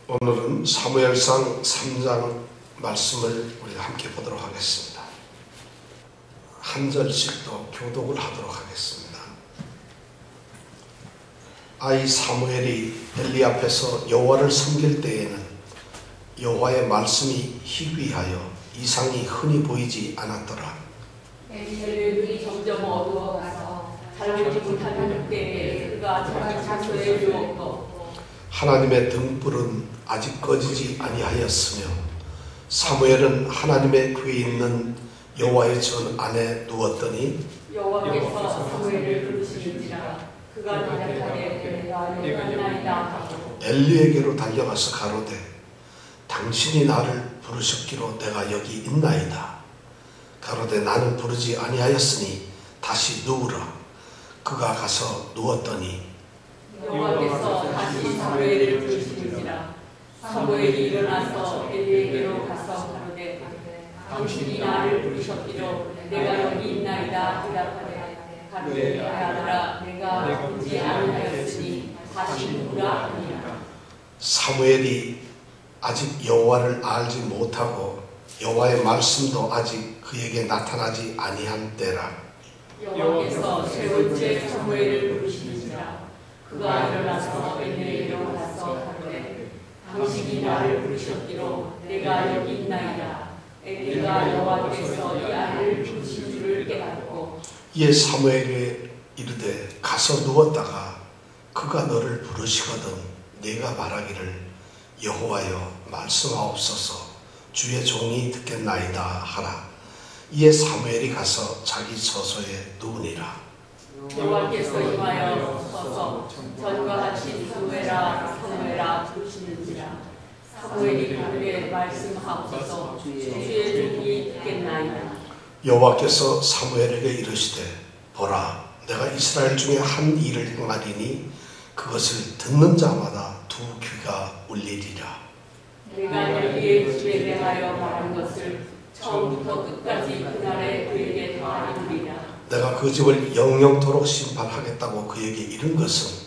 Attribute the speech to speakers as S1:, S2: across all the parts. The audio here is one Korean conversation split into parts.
S1: 오늘은 사무엘상 3장 말씀을 우리가 함께 보도록 하겠습니다. 한 절씩 또 교독을 하도록 하겠습니다. 아이 사무엘이 엘리 앞에서 여호와를 섬길 때에는 여호와의 말씀이 희귀하여 이상이 흔히 보이지 않았더라.
S2: 엘리의 눈이 점점 어두워가서 잘 보지 못하는 때에 그가 자기 장소에 누웠고
S1: 하나님의 등불은 아직 꺼지지 아니하였으며 사무엘은 하나님의 궤에 있는 여호와의 전 안에 누웠더니
S2: 여호와께서 사무엘을 부르시는지라 그가 대답하되 내가 여기 있나이다 하고
S1: 엘리에게로 달려가서 가로되 당신이 나를 부르셨기로 내가 여기 있나이다. 가로되 나는 부르지 아니하였으니 다시 누우라. 그가 가서 누웠더니
S2: 여호와께서 다시 사무엘을 부르시는지라 사무엘이 일어나서 엘리에게로 가서 가로되 당신이 나를 부르셨기로 내가 여기 있나이다. 대답하되 가로되 아들아 내가 부르지 아니하였으니 다시 누우라 하니라.
S1: 사무엘이 아직 여호와를 알지 못하고 여호와의 말씀도 아직 그에게 나타나지 아니한 때라.
S2: 여호와께서 세 번째 사무엘을 부르시는지라 그가 일어나서 엘리에게로 가서 가로되 당신이 나를 부르셨기로 내가 여기 있나이다. 엘리가 여호와께서 이 아이를 부르신 줄을 깨닫고
S1: 이에 사무엘이 이르되 가서 누웠다가 그가 너를 부르시거든 네가 말하기를 여호와여 말씀하옵소서 주의 종이 듣겠나이다 하라. 이에 사무엘이 가서 자기 처소에 누우니라.
S2: 여호와께서 임하여 서서 전과 같이 사무엘아 사무엘아 부르시는지라 사무엘이 가로되 말씀하옵소서 주의 종이 듣겠나이다.
S1: 여호와께서 사무엘에게 이르시되 보라 내가 이스라엘 중에 한 일을 행하리니 그것을 듣는 자마다 두 귀가 울리리라.
S2: 내가 엘리의 집에 대하여 말한 것을 처음부터 끝까지 그날에 그에게 다 이루리라.
S1: 내가 그 집을 영영토록 심판하겠다고 그에게 이른 것은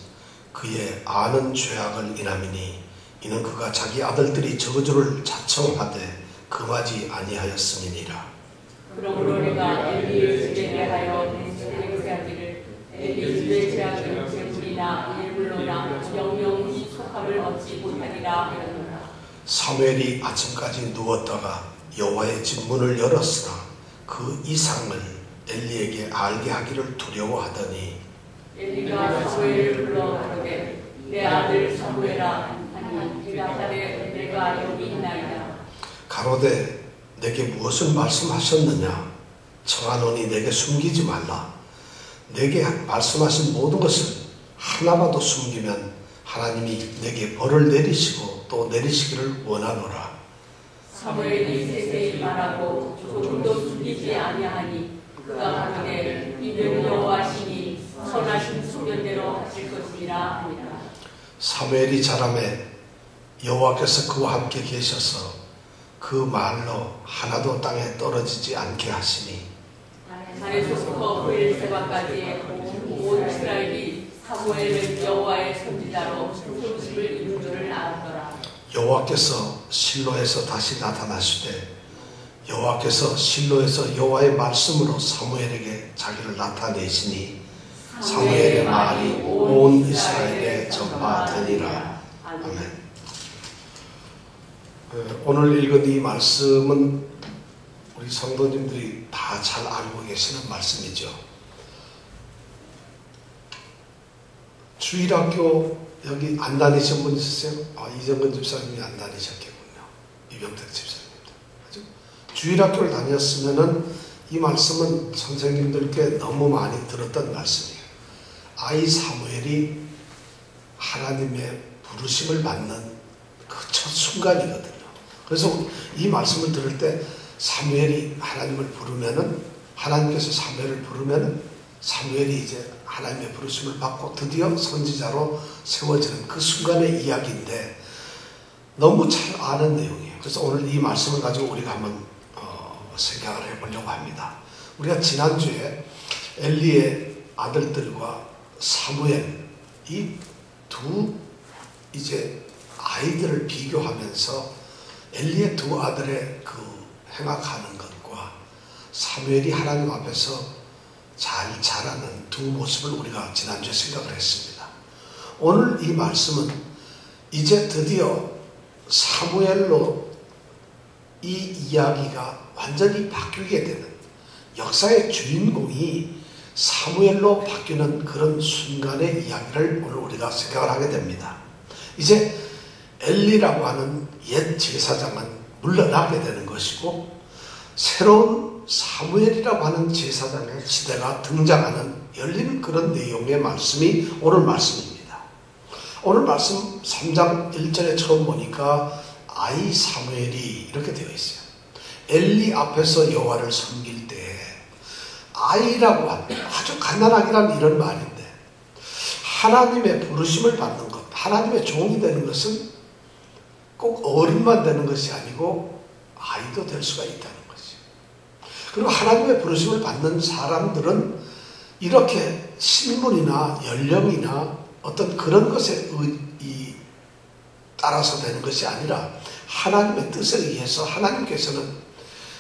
S1: 그의 아는 죄악을 인함이니 이는 그가 자기 아들들이 저주를 자청하되 금하지 아니하였음이니라.
S2: 그러므로 내가 엘리의 집에 대하여 맹세하기를 엘리 집의 죄악은 재물이나 일물로나 영영이 속함을 얻지 못하리라 하였노라.
S1: 사무엘이 아침까지 누웠다가 여호와의 집 문을 열었으나 그 이상을 엘리에게 알게 하기를 두려워하더니
S2: 엘리가 사무엘을 불러 가로되 내 아들 사무엘아 하니 대답하되 내가 여기 있나이다.
S1: 가로되 내게 무엇을 말씀하셨느냐 청하노니 내게 숨기지 말라. 내게 말씀하신 모든 것을 하나라도 숨기면 하나님이 내게 벌을 내리시고 또 내리시기를 원하노라.
S2: 사무엘이 세세히 말하고 조금도 숨기지 아니하니 그가 가로되 이는 여호와시니 선하신 소견대로 하실 것이니라 하니라.
S1: 사무엘이 자라매 여호와께서 그와 함께 계셔서 그 말로 하나도 땅에 떨어지지 않게 하시니
S2: 단에서부터 브엘세바까지의 온 이스라엘이 사무엘은 여호와의 선지자로 소식을 이룬 줄을 알았더라.
S1: 여호와께서 실로에서 다시 나타나시되 여호와께서 실로에서 여호와의 말씀으로 사무엘에게 자기를 나타내시니 사무엘의 말이 온 이스라엘에 전파되니라. 아멘. 오늘 읽은 이 말씀은 우리 성도님들이 다 잘 알고 계시는 말씀이죠. 주일학교 여기 안 다니신 분 있으세요? 이정근 집사님이 안 다니셨겠군요. 이병택 집사님도. 그죠? 주일학교를 다녔으면은 이 말씀은 선생님들께 너무 많이 들었던 말씀이에요. 아이 사무엘이 하나님의 부르심을 받는 그 첫 순간이거든요. 그래서 이 말씀을 들을 때 사무엘이 하나님을 부르면은 하나님께서 사무엘을 부르면은 사무엘이 이제 하나님의 부르심을 받고 드디어 선지자로 세워지는 그 순간의 이야기인데 너무 잘 아는 내용이에요. 그래서 오늘 이 말씀을 가지고 우리가 한번 생각을 해보려고 합니다. 우리가 지난주에 엘리의 아들들과 사무엘 이 두 이제 아이들을 비교하면서 엘리의 두 아들의 그 행악하는 것과 사무엘이 하나님 앞에서 잘 자라는 두 모습을 우리가 지난주에 생각을 했습니다. 오늘 이 말씀은 이제 드디어 사무엘로 이 이야기가 완전히 바뀌게 되는, 역사의 주인공이 사무엘로 바뀌는 그런 순간의 이야기를 오늘 우리가 생각을 하게 됩니다. 이제 엘리라고 하는 옛 제사장은 물러나게 되는 것이고, 새로운 사무엘이라고 하는 제사장의 시대가 등장하는 열리는 그런 내용의 말씀이 오늘 말씀입니다. 오늘 말씀 3장 1절에 처음 보니까 아이 사무엘이 이렇게 되어 있어요. 엘리 앞에서 여호와를 섬길 때 아이라고 하는, 아주 간단하기란 이런 말인데, 하나님의 부르심을 받는 것, 하나님의 종이 되는 것은 꼭 어른만 되는 것이 아니고 아이도 될 수가 있다는 것이죠. 그리고 하나님의 부르심을 받는 사람들은 이렇게 신분이나 연령이나 어떤 그런 것에 따라서 되는 것이 아니라 하나님의 뜻에 의해서 하나님께서는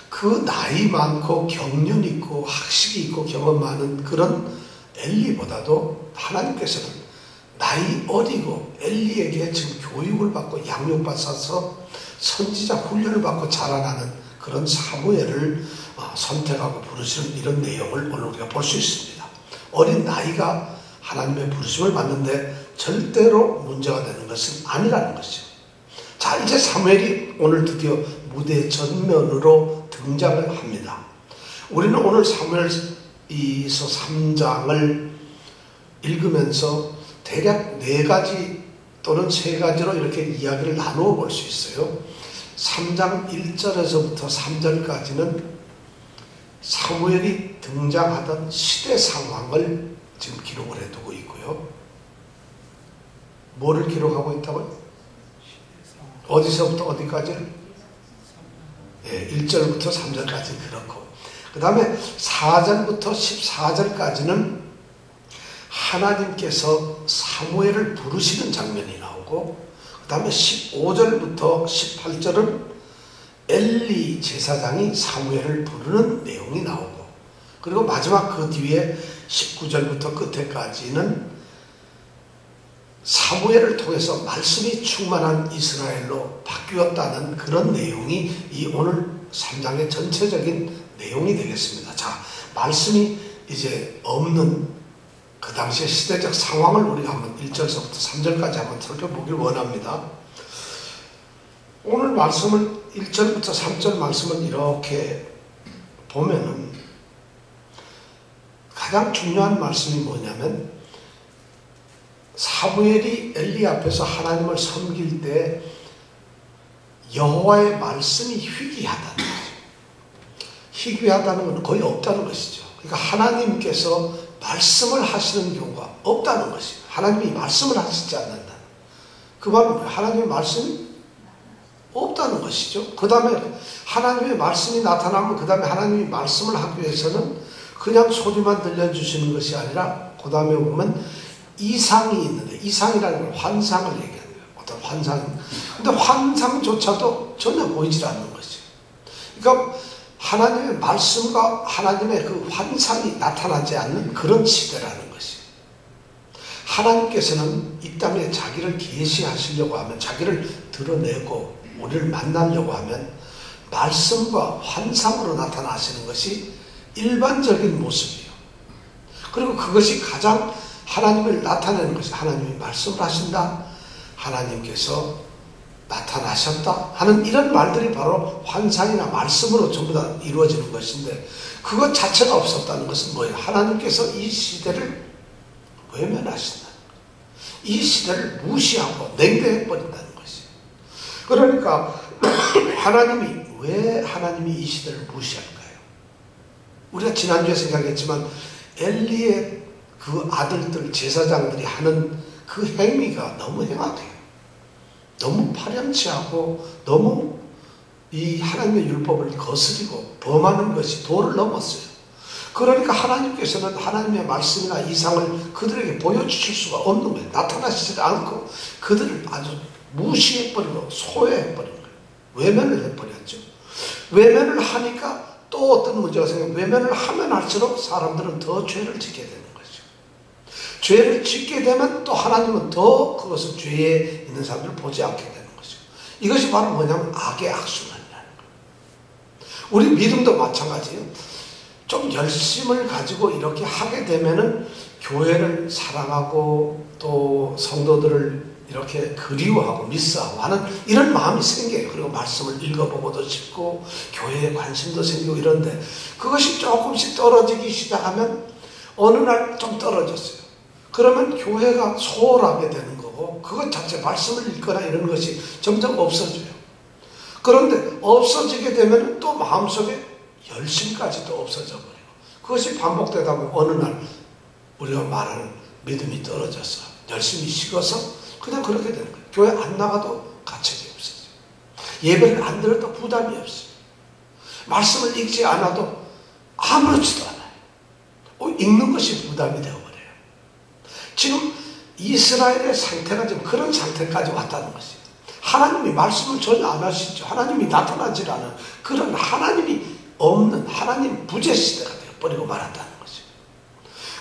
S1: 그 나이 많고 경륜 있고 학식이 있고 경험 많은 그런 엘리보다도 하나님께서는 나이 어리고 엘리에게 지금 교육을 받고 양육받아서 선지자 훈련을 받고 자라나는 그런 사무엘을 선택하고 부르시는 이런 내용을 오늘 우리가 볼 수 있습니다. 어린 나이가 하나님의 부르심을 받는데 절대로 문제가 되는 것은 아니라는 것이죠. 자, 이제 사무엘이 오늘 드디어 무대 전면으로 등장을 합니다. 우리는 오늘 사무엘서 3장을 읽으면서 대략 4가지 또는 3가지로 이렇게 이야기를 나누어 볼 수 있어요. 3장 1절에서부터 3절까지는 사무엘이 등장하던 시대 상황을 지금 기록을 해두고 있고요. 뭐를 기록하고 있다고요? 어디서부터 어디까지를? 1절부터 3절까지 그렇고, 그 다음에 4절부터 14절까지는 하나님께서 사무엘을 부르시는 장면이 나오고, 그 다음에 15절부터 18절은 엘리 제사장이 사무엘을 부르는 내용이 나오고, 그리고 마지막 그 뒤에 19절부터 끝에까지는 사무엘을 통해서 말씀이 충만한 이스라엘로 바뀌었다는 그런 내용이 이 오늘 3장의 전체적인 내용이 되겠습니다. 자, 말씀이 이제 없는 그 당시의 시대적 상황을 우리가 한번 1절서부터 3절까지 한번 살펴보길 원합니다. 오늘 말씀을 1절부터 3절 말씀을 이렇게 보면은 가장 중요한 말씀이 뭐냐면, 사무엘이 엘리 앞에서 하나님을 섬길 때 여호와의 말씀이 희귀하다는 거죠. 희귀하다는 건 거의 없다는 것이죠. 그러니까 하나님께서 말씀을 하시는 경우가 없다는 것이에요. 하나님이 말씀을 하시지 않는다. 그 말은 하나님의 말씀이 없다는 것이죠. 그 다음에 하나님의 말씀이 나타나면 그 다음에 하나님이 말씀을 하기 위해서는 그냥 소리만 들려주시는 것이 아니라 그 다음에 보면 이상이 있는데, 이상이라는 건 환상을 얘기하는 거예요. 어떤 환상. 근데 환상조차도 전혀 보이질 않는 것이죠. 그러니까 하나님의 말씀과 하나님의 그 환상이 나타나지 않는 그런 시대라는 것이에요. 하나님께서는 이 땅에 자기를 계시하시려고 하면, 자기를 드러내고 우리를 만나려고 하면 말씀과 환상으로 나타나시는 것이 일반적인 모습이에요. 그리고 그것이 가장 하나님을 나타내는 것이, 하나님이 말씀을 하신다, 하나님께서 나타나셨다 하는 이런 말들이 바로 환상이나 말씀으로 전부 다 이루어지는 것인데, 그것 자체가 없었다는 것은 뭐예요? 하나님께서 이 시대를 외면하신다, 이 시대를 무시하고 냉대해버린다는 것이에요. 그러니까 왜 하나님이 이 시대를 무시할까요? 우리가 지난주에 생각했지만 엘리의 그 아들들 제사장들이 하는 그 행위가 너무 행악해요. 너무 파렴치하고 너무 이 하나님의 율법을 거스리고 범하는 것이 도를 넘었어요. 그러니까 하나님께서는 하나님의 말씀이나 이상을 그들에게 보여주실 수가 없는 거예요. 나타나시지 않고 그들을 아주 무시해버리고 소외해버린 거예요. 외면을 해버렸죠. 외면을 하니까 또 어떤 문제가 생겨요. 외면을 하면 할수록 사람들은 더 죄를 짓게 되는 거죠. 죄를 짓게 되면 또 하나님은 더 그것을 죄에 있는 사람들을 보지 않게 되는 거죠. 이것이 바로 뭐냐면 악의 악순환이라는 거예요. 우리 믿음도 마찬가지예요. 좀 열심을 가지고 이렇게 하게 되면은 교회를 사랑하고 또 성도들을 이렇게 그리워하고 미스하고 하는 이런 마음이 생겨요. 그리고 말씀을 읽어보고도 싶고 교회에 관심도 생기고 이런데 그것이 조금씩 떨어지기 시작하면 어느 날 좀 떨어졌어요. 그러면 교회가 소홀하게 되는 거고 그것 자체 말씀을 읽거나 이런 것이 점점 없어져요. 그런데 없어지게 되면 또 마음속에 열심까지도 없어져 버려요. 그것이 반복되다 보면 어느 날 우리가 말하는 믿음이 떨어져서 열심히 식어서 그냥 그렇게 되는 거예요. 교회 안 나가도 가책이 없어요. 예배를 안 들어도 부담이 없어요. 말씀을 읽지 않아도 아무렇지도 않아요. 읽는 것이 부담이 되어버려요. 지금 이스라엘의 상태가 지금 그런 상태까지 왔다는 것이에요. 하나님이 말씀을 전혀 안 하시죠. 하나님이 나타나지 않은 그런 하나님이 없는 하나님 부재 시대가 되어버리고 말았다는 것이에요.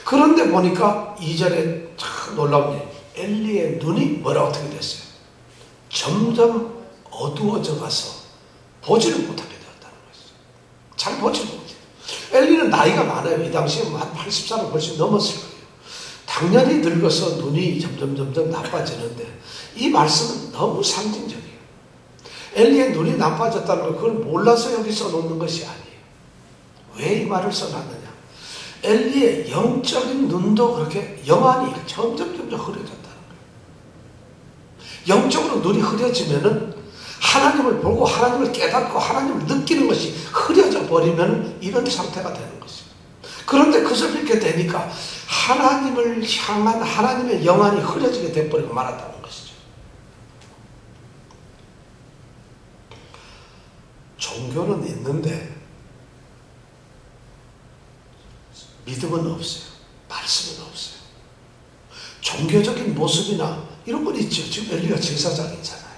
S1: 그런데 보니까 2절에 참 놀라운 게 엘리의 눈이 뭐라 어떻게 됐어요? 점점 어두워져 가서 보지를 못하게 되었다는 것이죠. 잘 보지를 못해요. 엘리는 나이가 많아요. 이 당시에 한 80살을 훨씬 넘었을 거예요. 당연히 늙어서 눈이 점점 나빠지는데 이 말씀은 너무 상징적이에요. 엘리의 눈이 나빠졌다는 걸 그걸 몰라서 여기 써놓는 것이 아니에요. 왜 이 말을 써놨느냐? 엘리의 영적인 눈도 그렇게 영안이 점점 흐려졌다는 거예요. 영적으로 눈이 흐려지면은 하나님을 보고 하나님을 깨닫고 하나님을 느끼는 것이 흐려져 버리면 이런 상태가 되는 것이에요. 그런데 그것을 이렇게 되니까 하나님을 향한 하나님의 영안이 흐려지게 돼버리고 말았다는 것이죠. 종교는 있는데 믿음은 없어요. 말씀은 없어요. 종교적인 모습이나 이런 건 있죠. 지금 엘리가 제사장이잖아요.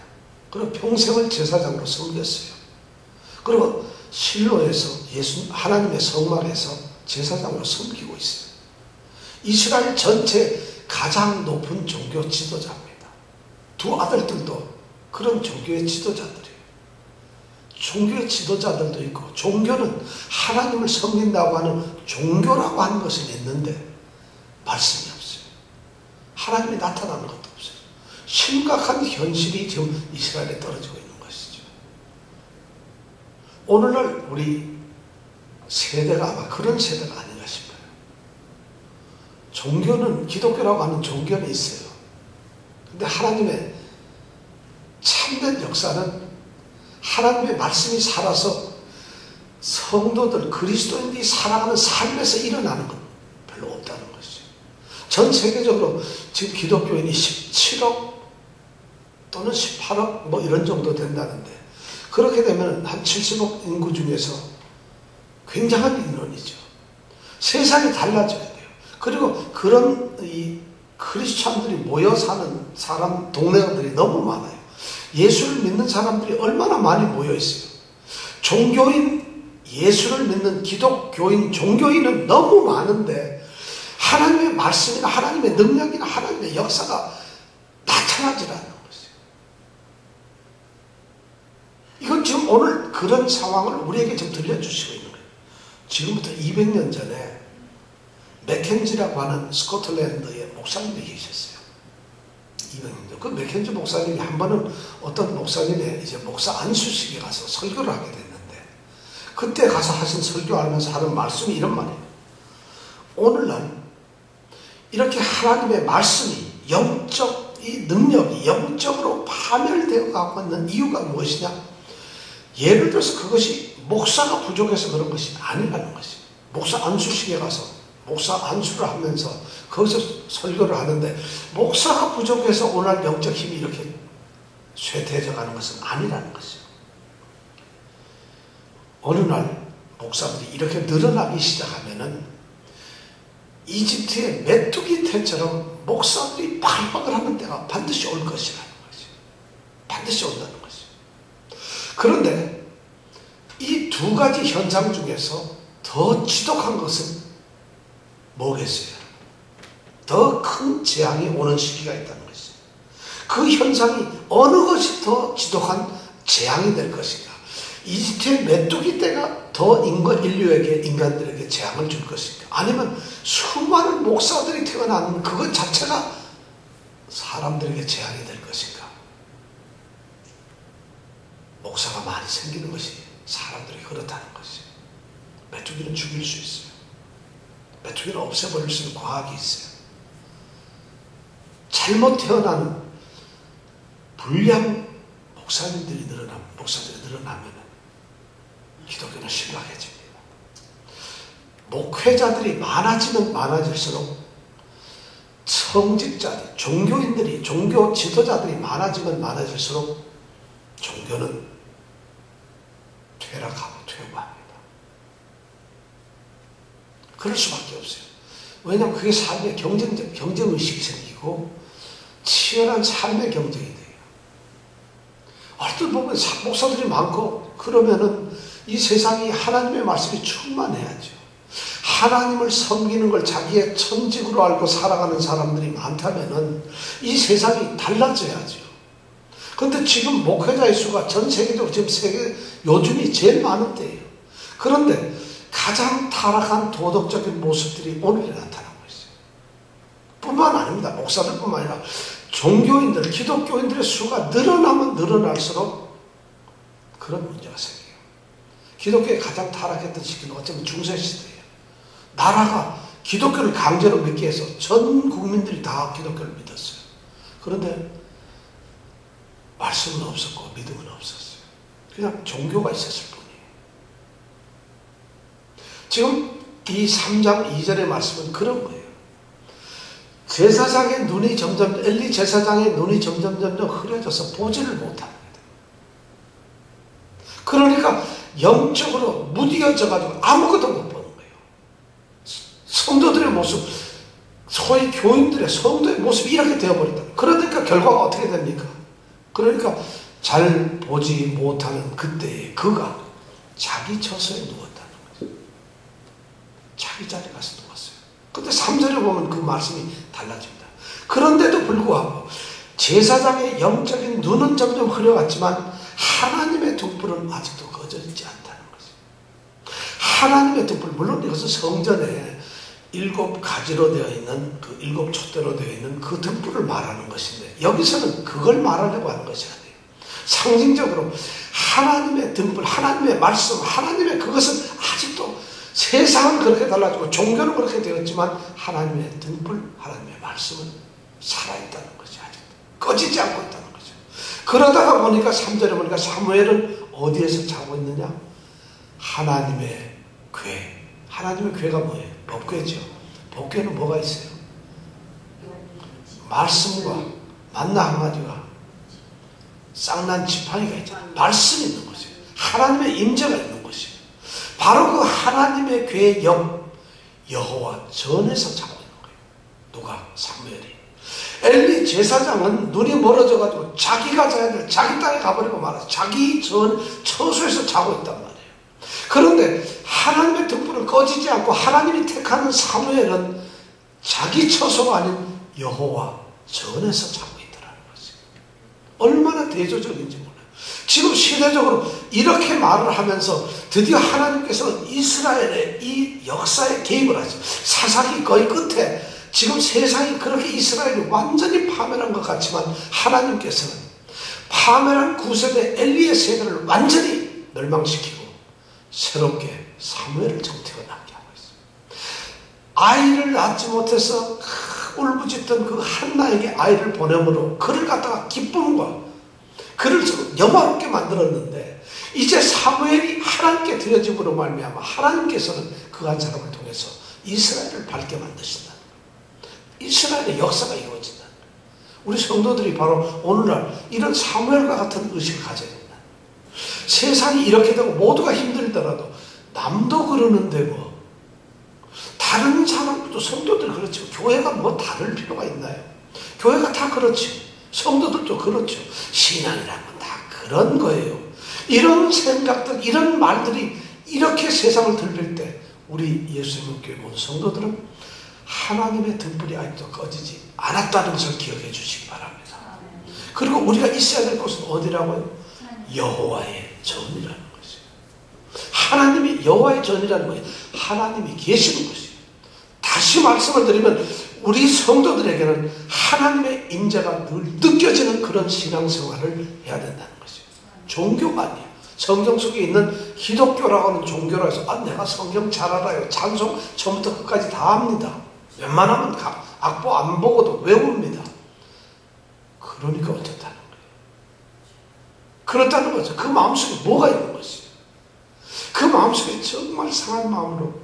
S1: 그리고 평생을 제사장으로 섬겼어요. 그리고 실로에서 하나님의 성막에서 제사장으로 섬기고 있어요. 이스라엘 전체 가장 높은 종교 지도자입니다. 두 아들들도 그런 종교의 지도자들이에요. 종교의 지도자들도 있고 종교는 하나님을 섬긴다고 하는 종교라고 하는 것은 있는데 말씀이 없어요. 하나님이 나타나는 것도 없어요. 심각한 현실이 지금 이스라엘에 떨어지고 있는 것이죠. 오늘날 우리 세대가 아마 그런 세대가 아닌가 싶어요. 종교는 기독교라고 하는 종교는 있어요. 근데 하나님의 참된 역사는 하나님의 말씀이 살아서 성도들, 그리스도인들이 살아가는 삶에서 일어나는 건 별로 없다는 것이죠. 전 세계적으로 지금 기독교인이 17억 또는 18억 뭐 이런 정도 된다는데 그렇게 되면 한 70억 인구 중에서 굉장한 인원이죠. 세상이 달라져야 돼요. 그리고 그런 이 크리스찬들이 모여 사는 사람 동네들이 너무 많아요. 예수를 믿는 사람들이 얼마나 많이 모여 있어요. 종교인, 예수를 믿는 기독교인, 종교인은 너무 많은데 하나님의 말씀이나 하나님의 능력이나 하나님의 역사가 나타나지 않는 것이에요. 이건 지금 오늘 그런 상황을 우리에게 좀 들려주시고 있는 거예요. 지금부터 200년 전에 맥켄지라고 하는 스코틀랜드의 목사님이 계셨어요. 200년 전. 그 맥켄지 목사님이 한 번은 어떤 목사님의 이제 목사 안수식에 가서 설교를 하게 됐는데 그때 가서 하신 설교하면서 하는 말씀이 이런 말이에요. 오늘날 이렇게 하나님의 말씀이 영적 이 능력이 영적으로 파멸되어 가고 있는 이유가 무엇이냐? 예를 들어서 그것이 목사가 부족해서 그런 것이 아니라는 것이에요. 목사 안수식에 가서 목사 안수를 하면서 거기서 설교를 하는데 목사가 부족해서 오늘 영적 힘이 이렇게 쇠퇴해져 가는 것은 아니라는 것이에요. 어느 날 목사들이 이렇게 늘어나기 시작하면은 이집트의 메뚜기 태처럼 목사들이 발박을 하는 때가 반드시 올 것이라는 것이에요. 반드시 온다는 것이죠. 그런데 이 두 가지 현상 중에서 더 지독한 것은 뭐겠어요? 더 큰 재앙이 오는 시기가 있다는 것이죠. 그 현상이 어느 것이 더 지독한 재앙이 될 것인가? 이집트의 메뚜기 떼가 더 인간들에게 재앙을 줄 것인가? 아니면 수많은 목사들이 태어나는 그것 자체가 사람들에게 재앙이 될 것인가? 목사가 많이 생기는 것이 사람들이 그렇다는 것이. 메뚜기는 죽일 수 있어요. 메뚜기는 없애버릴 수 있는 과학이 있어요. 잘못 태어나는 불량 목사들이 늘어나면 기독교는 심각해집니다. 목회자들이 많아지면 많아질수록 성직자들, 종교인들이, 종교 지도자들이 많아지면 많아질수록 종교는 퇴락하고 퇴보합니다. 그럴 수밖에 없어요. 왜냐하면 그게 삶의 경쟁의식이 생기고 치열한 삶의 경쟁이 돼요. 어떤 보면 목사들이 많고 그러면은 이 세상이 하나님의 말씀이 충만해야죠. 하나님을 섬기는 걸 자기의 천직으로 알고 살아가는 사람들이 많다면은 이 세상이 달라져야죠. 그런데 지금 목회자의 수가 전 세계적으로 지금 요즘이 제일 많은 때예요. 그런데 가장 타락한 도덕적인 모습들이 오늘에 나타나고 있어요. 뿐만 아닙니다. 목사들뿐만 아니라 종교인들, 기독교인들의 수가 늘어나면 늘어날수록 그런 문제가 생겨요. 기독교에 가장 타락했던 시기는 어쩌면 중세시대예요. 나라가 기독교를 강제로 믿게 해서 전 국민들이 다 기독교를 믿었어요. 그런데 말씀은 없었고 믿음은 없었어요. 그냥 종교가 있었을 뿐이에요. 지금 이 3장 2절의 말씀은 그런 거예요. 제사장의 눈이 엘리 제사장의 눈이 점점 흐려져서 보지를 못합니다. 그러니까 영적으로 무디어져가지고 아무것도 못 보는 거예요. 성도들의 모습, 소위 교인들의 성도의 모습이 이렇게 되어버린다. 그러니까 결과가 어떻게 됩니까? 그러니까 잘 보지 못하는 그때에 그가 자기 처소에 누웠다는 거죠. 자기 자리에 가서 누웠어요. 근데 3절에 보면 그 말씀이 달라집니다. 그런데도 불구하고 제사장의 영적인 눈은 점점 흐려갔지만 하나님의 등불은 아직도 꺼져있지 않다는 거죠. 하나님의 등불, 물론 이것은 성전에 7가지로 되어 있는 그 7촛대로 되어 있는 그 등불을 말하는 것인데 여기서는 그걸 말하려고 하는 것이 아니에요. 상징적으로 하나님의 등불, 하나님의 말씀, 하나님의 그것은 아직도 세상은 그렇게 달라지고 종교는 그렇게 되었지만 하나님의 등불, 하나님의 말씀은 살아있다는 것이 아직도 꺼지지 않고 있다는 거죠. 그러다가 보니까 3절에 보니까 사무엘은 어디에서 자고 있느냐? 하나님의 궤. 하나님의 궤가 뭐예요? 법궤죠. 법궤는 뭐가 있어요? 말씀과 만나 한마디가 쌍난 지팡이가 있잖아요. 말씀이 있는 것이에요. 하나님의 임재가 있는 것이에요. 바로 그 하나님의 궤 옆 여호와 전에서 자고 있는 거예요. 누가? 사무엘이. 엘리 제사장은 눈이 멀어져가지고 자기가 자야 될 자기 땅에 가버리고 말아서 자기 처소에서 자고 있단 말이에요. 그런데 하나님의 등불은 꺼지지 않고 하나님이 택하는 사무엘은 자기 처소가 아닌 여호와 전에서 자고 있더라는 거지. 얼마나 대조적인지 몰라요. 지금 시대적으로 이렇게 말을 하면서 드디어 하나님께서는 이스라엘의 이 역사에 개입을 하죠. 사사기 거의 끝에 지금 세상이 그렇게 이스라엘이 완전히 파멸한 것 같지만 하나님께서는 파멸한 9세대 엘리의 세대를 완전히 멸망시키고 새롭게 사무엘을 정태어나게 하고 있어요. 아이를 낳지 못해서 울부짖던 그 한나에게 아이를 보냄으로 그를 갖다가 기쁨과 그를 영화롭게 만들었는데 이제 사무엘이 하나님께 드려짐으로 말미암아 하나님께서는 그 한 사람을 통해서 이스라엘을 밝게 만드신다. 이스라엘의 역사가 이루어진다. 우리 성도들이 바로 오늘날 이런 사무엘과 같은 의식을 가져야 된다. 세상이 이렇게 되고 모두가 힘들더라도 남도 그러는데 뭐 다른 사람도 성도들 그렇죠. 교회가 뭐 다를 필요가 있나요? 교회가 다 그렇죠. 성도들도 그렇죠. 신앙이라는 건 그런 거예요. 이런 생각들, 이런 말들이 이렇게 세상을 들릴 때 우리 예수님 교회 모든 성도들은 하나님의 등불이 아직도 꺼지지 않았다는 것을 기억해 주시기 바랍니다. 그리고 우리가 있어야 될 곳은 어디라고요? 여호와의 전이라는 것이에요. 하나님이 여호와의 전이라는 거예요. 하나님이 계시는 것이에요. 다시 말씀을 드리면 우리 성도들에게는 하나님의 임재가 늘 느껴지는 그런 신앙생활을 해야 된다는 것이에요. 종교가 아니에요. 성경 속에 있는 기독교라고 하는 종교라 해서 내가 성경 잘 알아요. 찬송 처음부터 끝까지 다 합니다. 웬만하면 악보 안 보고도 외웁니다. 그러니까 어떻다는 거예요. 그렇다는 거죠. 그 마음속에 뭐가 있는 것이에요. 그 마음속에 정말 상한 마음으로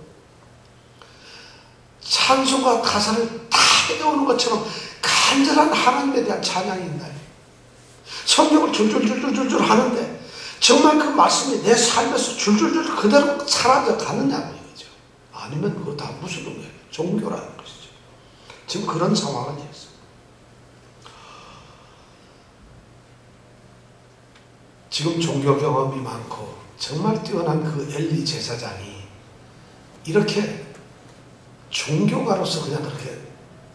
S1: 찬송과 가사를 다 외우는 것처럼 간절한 하나님에 대한 찬양이 있나요? 성경을 줄줄줄줄줄 하는데 정말 그 말씀이 내 삶에서 줄줄줄 그대로 사라져 가느냐고 이거죠. 아니면 그거 다 무슨 거예요? 종교라는 것이죠. 지금 그런 상황은 있어요. 지금 종교 경험이 많고 정말 뛰어난 그 엘리 제사장이 이렇게 종교가로서 그냥 그렇게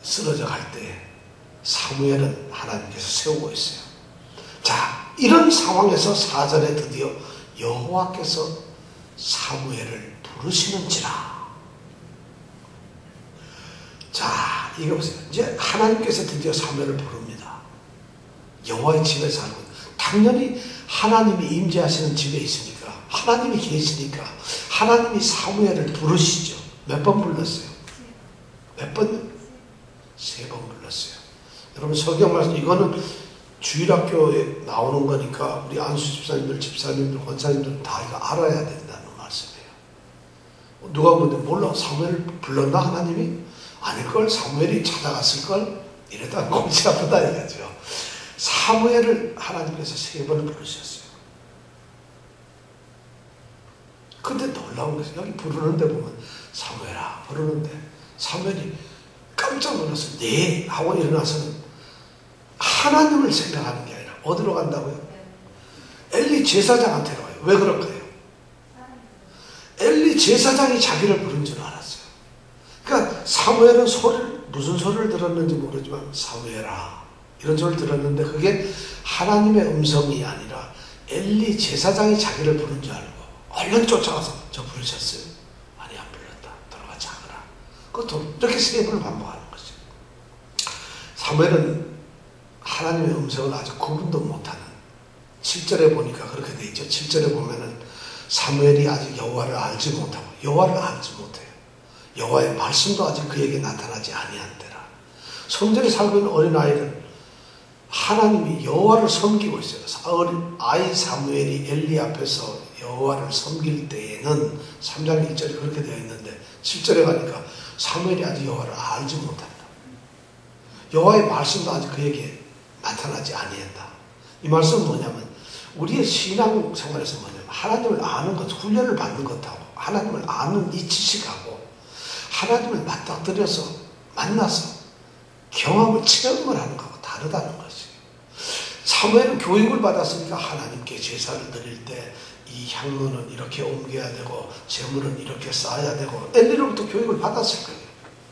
S1: 쓰러져 갈 때 사무엘은 하나님께서 세우고 있어요. 자, 이런 상황에서 4절에 드디어 여호와께서 사무엘을 부르시는지라. 자, 이거 보세요. 이제 하나님께서 드디어 사무엘을 부릅니다. 여호와의 집에 살고 당연히 하나님이 임재하시는 집에 있으니까 하나님이 계시니까 하나님이 사무엘을 부르시죠. 몇 번 불렀어요? 몇 번? 3번 불렀어요. 여러분 성경 말씀 이거는 주일학교에 나오는 거니까 우리 안수 집사님들, 집사님들, 권사님들 다 이거 알아야 된다는 말씀이에요. 누가 보는데 몰라. 사무엘을 불렀나 하나님이? 아닐걸. 사무엘이 찾아갔을걸. 이러다 골치 아프다 이거죠. 사무엘을 하나님께서 3번을 부르셨어요. 근데 놀라운 것은 여기 부르는데 보면 사무엘아 부르는데 사무엘이 깜짝 놀라서 네 하고 일어나서는 하나님을 생각하는 게 아니라 어디로 간다고요? 엘리 제사장한테 가요. 왜 그럴까요? 엘리 제사장이 자기를 부른 줄 알았어요. 그러니까 사무엘은 무슨 소리를 들었는지 모르지만 사무엘아 이런 소리를 들었는데 그게 하나님의 음성이 아니라 엘리 제사장이 자기를 부른 줄 알고 얼른 쫓아가서 저 부르셨어요? 아니 안 불렀다. 돌아가 자거라. 그것도 이렇게 3번을 반복하는 거죠. 사무엘은 하나님의 음성을 아주 구분도 못하는 7절에 보니까 그렇게 돼 있죠. 7절에 보면은 사무엘이 아직 여호와를 알지 못하고 여호와를 알지 못해요. 여호와의 말씀도 아직 그에게 나타나지 아니한대라. 성전에 살고 있는 어린아이는 하나님이 여호와를 섬기고 있어요. 아이 사무엘이 엘리 앞에서 여호와를 섬길 때에는 3장 1절이 그렇게 되어 있는데 7절에 가니까 사무엘이 아직 여호와를 알지 못한다. 여호와의 말씀도 아직 그에게 나타나지 아니한다. 이 말씀은 뭐냐면 우리의 신앙생활에서 뭐냐면 하나님을 아는 것, 훈련을 받는 것하고 하나님을 아는 이 지식하고 하나님을 맞닥뜨려서 만나서 경험을 체험을 하는 것하고 다르다는 것이에요. 사무엘은 교육을 받았으니까 하나님께 제사를 드릴 때 이 향로는 이렇게 옮겨야 되고 제물은 이렇게 쌓아야 되고 엘리로부터 교육을 받았을 거예요.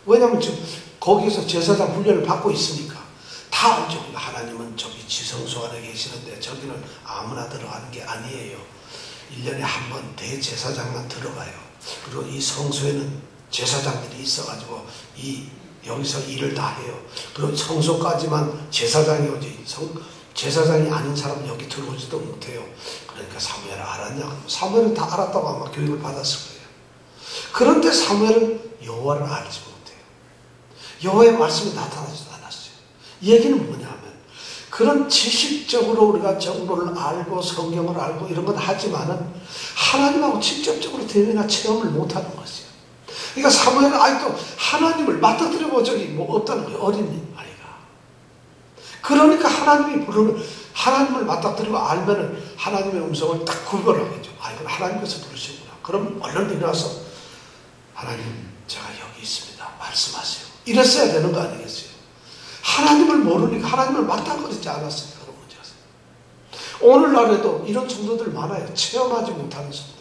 S1: 왜냐하면 지금 거기서 제사장 훈련을 받고 있으니까 다 알죠. 하나님은 저기 지성소 안에 계시는데 저기는 아무나 들어가는 게 아니에요. 1년에 한 번 대제사장만 들어가요. 그리고 이 성소에는 제사장들이 있어가지고 여기서 일을 다 해요. 그리고 성소까지만 제사장이 오지 제사장이 아닌 사람은 여기 들어오지도 못해요. 그러니까 사무엘아 알았냐? 사무엘은 다 알았다고 아마 교육을 받았을 거예요. 그런데 사무엘은 여호와를 알지 못해요. 여호와의 말씀이 나타나지도 않았어요. 이 얘기는 뭐냐면 그런 지식적으로 우리가 정보를 알고 성경을 알고 이런 건 하지만은 하나님하고 직접적으로 대면이나 체험을 못하는 것이에요. 그러니까 사무엘은 아직도 하나님을 맞닥뜨려 본 적이 뭐 없다는 거예요. 어린 아이가. 그러니까 하나님이 부르는 하나님을 맞닥뜨리고 알면은 하나님의 음성을 딱 구별하겠죠. 이건 하나님께서 부르시구나. 그럼 얼른 일어나서 하나님 제가 여기 있습니다. 말씀하세요. 이랬어야 되는 거 아니겠어요? 하나님을 모르니까 하나님을 맞닥뜨리지 않았으니까 그런 문제였어요. 오늘날에도 이런 성도들 많아요. 체험하지 못하는 성도들.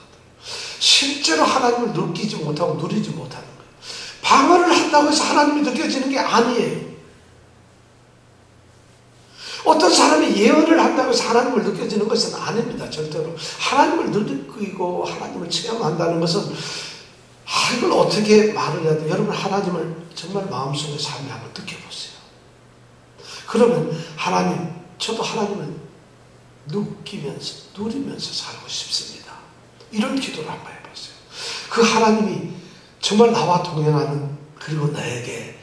S1: 실제로 하나님을 느끼지 못하고 누리지 못하는 거예요. 방언을 한다고 해서 하나님이 느껴지는 게 아니에요. 어떤 사람이 예언을 한다고 해서 하나님을 느껴지는 것은 아닙니다. 절대로. 하나님을 느끼고 하나님을 체험한다는 것은 이걸 어떻게 말을 해야 돼요? 여러분 하나님을 정말 마음속에 삶에 한번 느껴보세요. 그러면 하나님, 저도 하나님을 느끼면서 누리면서 살고 싶습니다. 이런 기도를 한번 해보세요. 그 하나님이 정말 나와 동행하는, 그리고 나에게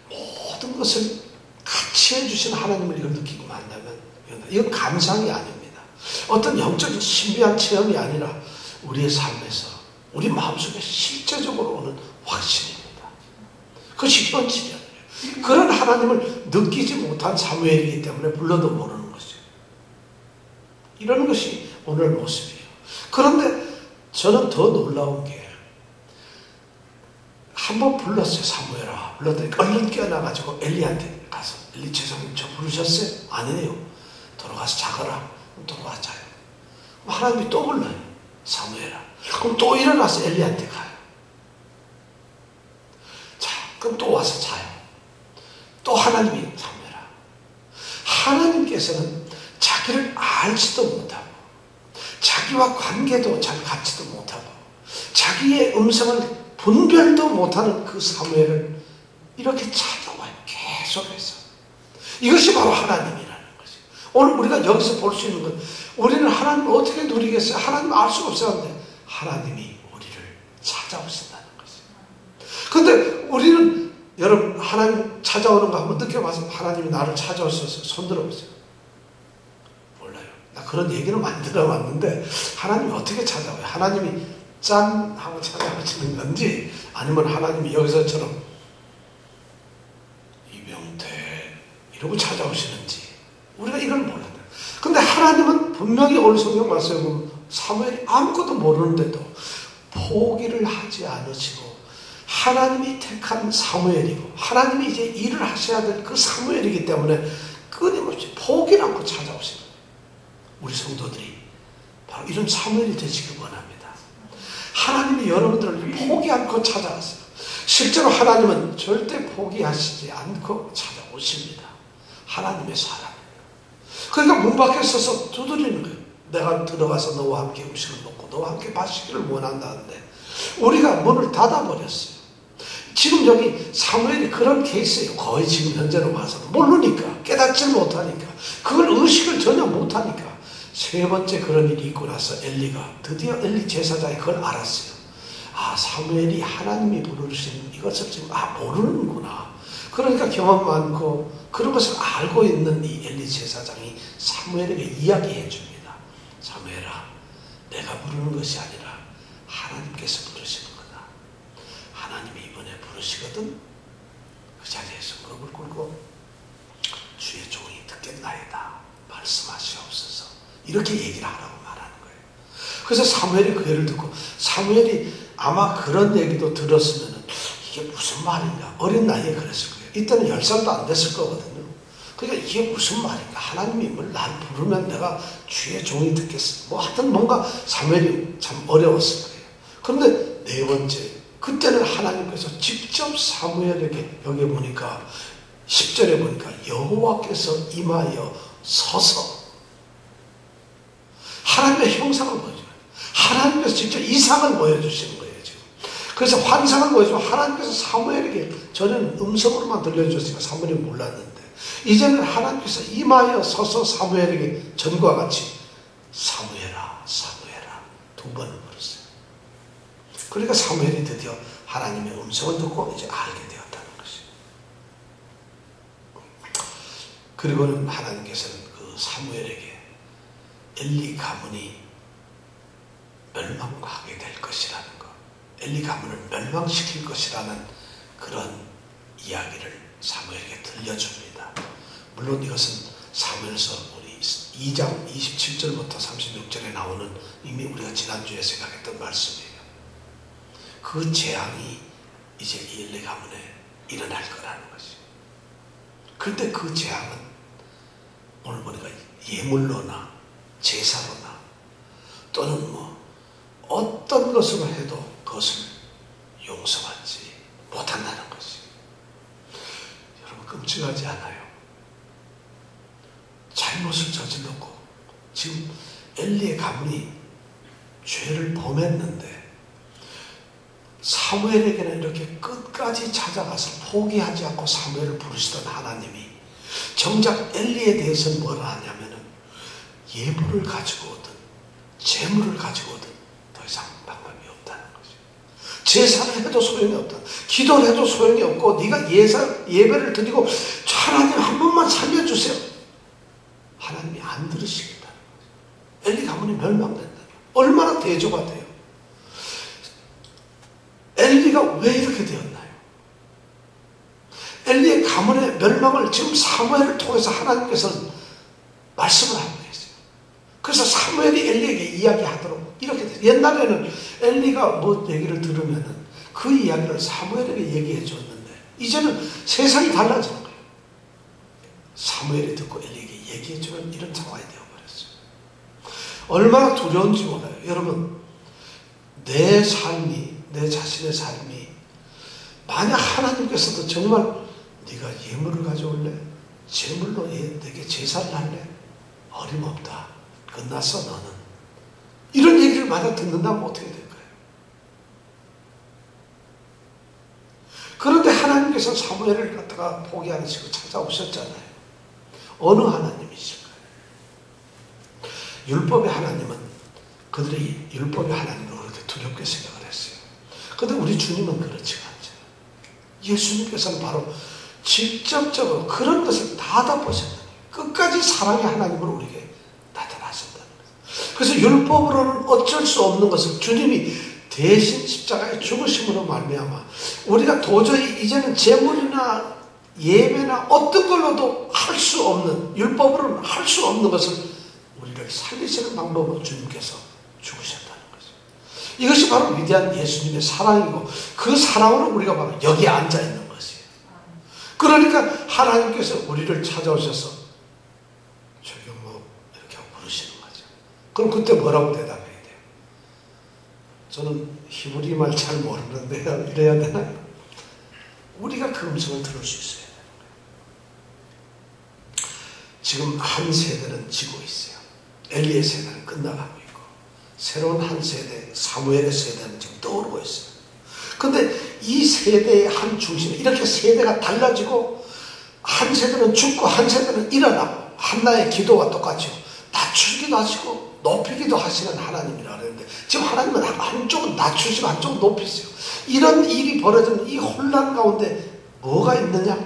S1: 모든 것을 같이 해주신 하나님을 이걸 느끼고 만나면 이건 감상이 아닙니다. 어떤 영적인 신비한 체험이 아니라 우리의 삶에서 우리 마음속에 실제적으로 오는 확신입니다. 그것이 현실이 아니에요. 그런 하나님을 느끼지 못한 사무엘이기 때문에 불러도 모르는 것이에요. 이런 것이 오늘 모습이에요. 그런데 저는 더 놀라운 게 한번 불렀어요. 사무엘아. 불렀더니 얼른 깨어나가지고 엘리한테 가서, 엘리 제사장님 저 부르셨어요? 아니에요. 돌아가서 자거라. 그럼 돌아가서 자요. 하나님이 또 불러요. 사무엘아. 그럼 또 일어나서 엘리한테 가요. 자, 그럼 또 와서 자요. 또 하나님이, 사무엘아. 하나님께서는 자기를 알지도 못하고 자기와 관계도 잘 갖지도 못하고 자기의 음성을 분별도 못하는 그 사무엘을 이렇게 찾아와요. 계속해서. 이것이 바로 하나님이라는 것이에요. 오늘 우리가 여기서 볼 수 있는 건, 우리는 하나님을 어떻게 누리겠어요? 하나님을 알 수가 없었는데 하나님이 우리를 찾아오신다는 것이에요. 그런데 우리는, 여러분 하나님 찾아오는 거 한번 느껴봐서, 하나님이 나를 찾아오셔서 손 들어보세요. 몰라요. 나 그런 얘기는 많이 들어봤는데 하나님이 어떻게 찾아와요? 하나님이 짠 하고 찾아오시는 건지, 아니면 하나님이 여기서처럼 이병태 이러고 찾아오시는지 우리가 이걸 몰라요. 근데 하나님은 분명히 오늘 성경 말씀에 보면 사무엘이 아무것도 모르는데도 포기를 하지 않으시고, 하나님이 택한 사무엘이고 하나님이 이제 일을 하셔야 될 그 사무엘이기 때문에 끊임없이 포기를 않고 찾아오시는 거예요. 우리 성도들이 바로 이런 사무엘이 되시길 원합니다. 하나님이 여러분들을 포기 않고 찾아왔어요. 실제로 하나님은 절대 포기하시지 않고 찾아오십니다. 하나님의 사람이에요. 그러니까 문 밖에 서서 두드리는 거예요. 내가 들어가서 너와 함께 음식을 먹고 너와 함께 마시기를 원한다는데 우리가 문을 닫아버렸어요. 지금 여기 사무엘이 그런 케이스예요. 거의 지금 현재로 봐서는 모르니까, 깨닫지 못하니까, 그걸 의식을 전혀 못하니까. 세 번째 그런 일이 있고 나서 엘리가, 드디어 엘리 제사장이 그걸 알았어요. 아, 사무엘이 하나님이 부르시는 이것을 지금 모르는구나. 그러니까 경험 많고 그런 것을 알고 있는 이 엘리 제사장이 사무엘에게 이야기해 줍니다. 사무엘아, 내가 부르는 것이 아니라 하나님께서 부르시는 거다. 하나님이 이번에 부르시거든 그 자리에서 무릎을 꿇고 주의 종이 듣겠나이다 말씀하시옵소서. 이렇게 얘기를 하라고 말하는 거예요. 그래서 사무엘이 그 예를 듣고, 사무엘이 아마 그런 얘기도 들었으면 이게 무슨 말인가, 어린 나이에 그랬을 거예요. 이때는 10살도 안 됐을 거거든요. 그러니까 이게 무슨 말인가, 하나님이 뭘 날 부르면 내가 주의 종이 듣겠어, 뭐 하여튼 뭔가 사무엘이 참 어려웠을 거예요. 그런데 네 번째, 그때는 하나님께서 직접 사무엘에게, 여기 보니까 10절에 보니까 여호와께서 임하여 서서 하나님의 형상을 보여줘요. 하나님께서 직접 이상을 보여주시는 거예요, 지금. 그래서 환상을 보여주면 하나님께서 사무엘에게, 전에는 음성으로만 들려주셨으니까 사무엘이 몰랐는데, 이제는 하나님께서 임하여 서서 사무엘에게 전과 같이 사무엘아, 사무엘아 두 번을 부르세요. 그러니까 사무엘이 드디어 하나님의 음성을 듣고 이제 알게 되었다는 것이에요. 그리고는 하나님께서는 그 사무엘에게 엘리 가문이 멸망하게 될 것이라는 것, 엘리 가문을 멸망시킬 것이라는 그런 이야기를 사무엘에게 들려줍니다. 물론 이것은 사무엘서 우리 2장 27절부터 36절에 나오는, 이미 우리가 지난주에 생각했던 말씀이에요. 그 재앙이 이제 이 엘리 가문에 일어날 거라는 것이에요. 그런데 그 재앙은 오늘 보니까 예물로나 제사로나 또는 어떤 것으로 해도 그것을 용서받지 못한다는 것이 여러분 끔찍하지 않아요? 잘못을 저질렀고 지금 엘리의 가문이 죄를 범했는데 사무엘에게는 이렇게 끝까지 찾아가서 포기하지 않고 사무엘을 부르시던 하나님이 정작 엘리에 대해서는 뭐라 하냐면은 예물을 가지고 오든 재물을 가지고 오든 더 이상 방법이 없다는 거죠. 제사를 해도 소용이 없다. 기도를 해도 소용이 없고 네가 예배를 드리고 하나님 한 번만 살려주세요. 하나님이 안 들으시겠다는 거죠. 엘리 가문이 멸망된다. 얼마나 대조가 돼요. 엘리가 왜 이렇게 되었나요? 엘리의 가문의 멸망을 지금 사무엘을 통해서 하나님께서는 말씀을 하고 계세요. 그래서 사무엘이 엘리에게 이야기하도록 이렇게 돼요. 옛날에는 엘리가 뭐 얘기를 들으면은 그 이야기를 사무엘에게 얘기해 줬는데 이제는 세상이 달라지는 거예요. 사무엘이 듣고 엘리에게 얘기해 주면 이런 상황이 되어버렸어요. 얼마나 두려운지 몰라요. 여러분, 내 삶이, 내 자신의 삶이 만약 하나님께서도 정말 네가 예물을 가져올래? 제물로 내게 제사를 할래? 어림없다. 끝났어 너는. 이런 얘기를 만약 듣는다면 어떻게 될까요? 그런데 하나님께서 사무엘을 갖다가 포기하는 식으로 찾아오셨잖아요. 어느 하나님이실까요? 율법의 하나님은 그들의 율법의 하나님을 그렇게 두렵게 생각을 했어요. 그런데 우리 주님은 그렇지가 않죠. 예수님께서는 바로 직접적으로 그런 것을 다 덮으셨다는 거예요. 끝까지 사랑의 하나님으로 우리에게 나타나셨다는 거예요. 그래서 율법으로는 어쩔 수 없는 것을 주님이 대신 십자가에 죽으심으로 말미암아 우리가 도저히 이제는 제물이나 예배나 어떤 걸로도 할 수 없는, 율법으로는 할 수 없는 것을 우리를 살리시는 방법으로 주님께서 죽으셨다는 거죠. 이것이 바로 위대한 예수님의 사랑이고 그 사랑으로 우리가 바로 여기에 앉아있는 것이에요. 그러니까 하나님께서 우리를 찾아오셔서 저기 이렇게 부르시는 거죠. 그럼 그때 뭐라고 대답해야 돼요? 저는 히브리 말 잘 모르는데요. 이래야 되나요? 우리가 그 음성을 들을 수 있어요. 지금 한 세대는 지고 있어요. 엘리의 세대는 끝나가고 있고 새로운 한 세대, 사무엘의 세대는 지금 떠오르고 있어요. 그런데 이 세대의 한 중심에 이렇게 세대가 달라지고 한 세대는 죽고 한 세대는 일어나고 한나의 기도가 똑같죠. 낮추기도 하시고 높이기도 하시는 하나님이라 그러는데 지금 하나님은 한쪽은 낮추시고 한쪽은 높이세요. 이런 일이 벌어지는 이 혼란 가운데 뭐가 있느냐?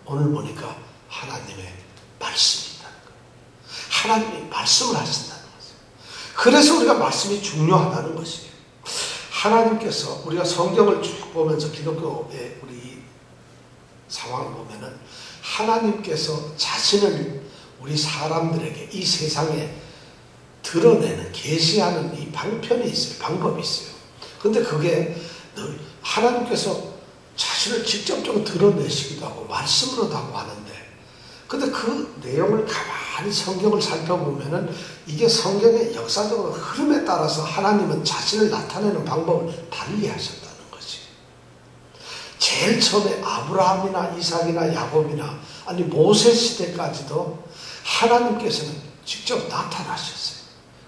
S1: 오늘 보니까 하나님의 말씀이 있다는 거예요. 하나님이 말씀을 하신다는 거죠. 그래서 우리가 말씀이 중요하다는 것이에요. 하나님께서 우리가 성경을 쭉 보면서 기독교의 우리 상황을 보면은 하나님께서 자신을 우리 사람들에게 이 세상에 드러내는, 계시하는 이 방편이 있어요. 방법이 있어요. 근데 그게 늘 하나님께서 자신을 직접적으로 드러내시기도 하고 말씀으로도 하고 하는데 근데 그 내용을 가만히 성경을 살펴보면은 이게 성경의 역사적으로 흐름에 따라서 하나님은 자신을 나타내는 방법을 달리 하셨다는 것이. 제일 처음에 아브라함이나 이삭이나 야곱이나 아니 모세 시대까지도 하나님께서는 직접 나타나셨어요.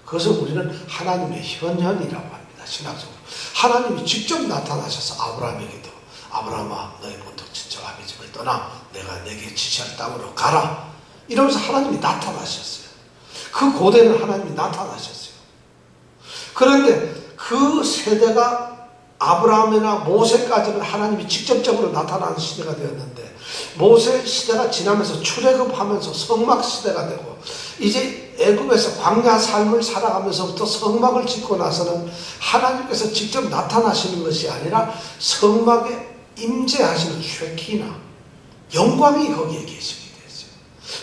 S1: 그것을 우리는 하나님의 현현이라고 합니다. 신학적으로. 하나님이 직접 나타나셔서 아브라함에게도 아브라함아 너의 본토 친척 아비 집을 떠나 내가 내게 지시할 땅으로 가라 이러면서 하나님이 나타나셨어요. 그 고대는 하나님이 나타나셨어요. 그런데 그 세대가 아브라함이나 모세까지는 하나님이 직접적으로 나타나는 시대가 되었는데 모세 시대가 지나면서 출애굽하면서 성막 시대가 되고 이제 애굽에서 광야 삶을 살아가면서부터 성막을 짓고 나서는 하나님께서 직접 나타나시는 것이 아니라 성막에 임재하시는 쉐키나 영광이 거기에 계시게 됐어요.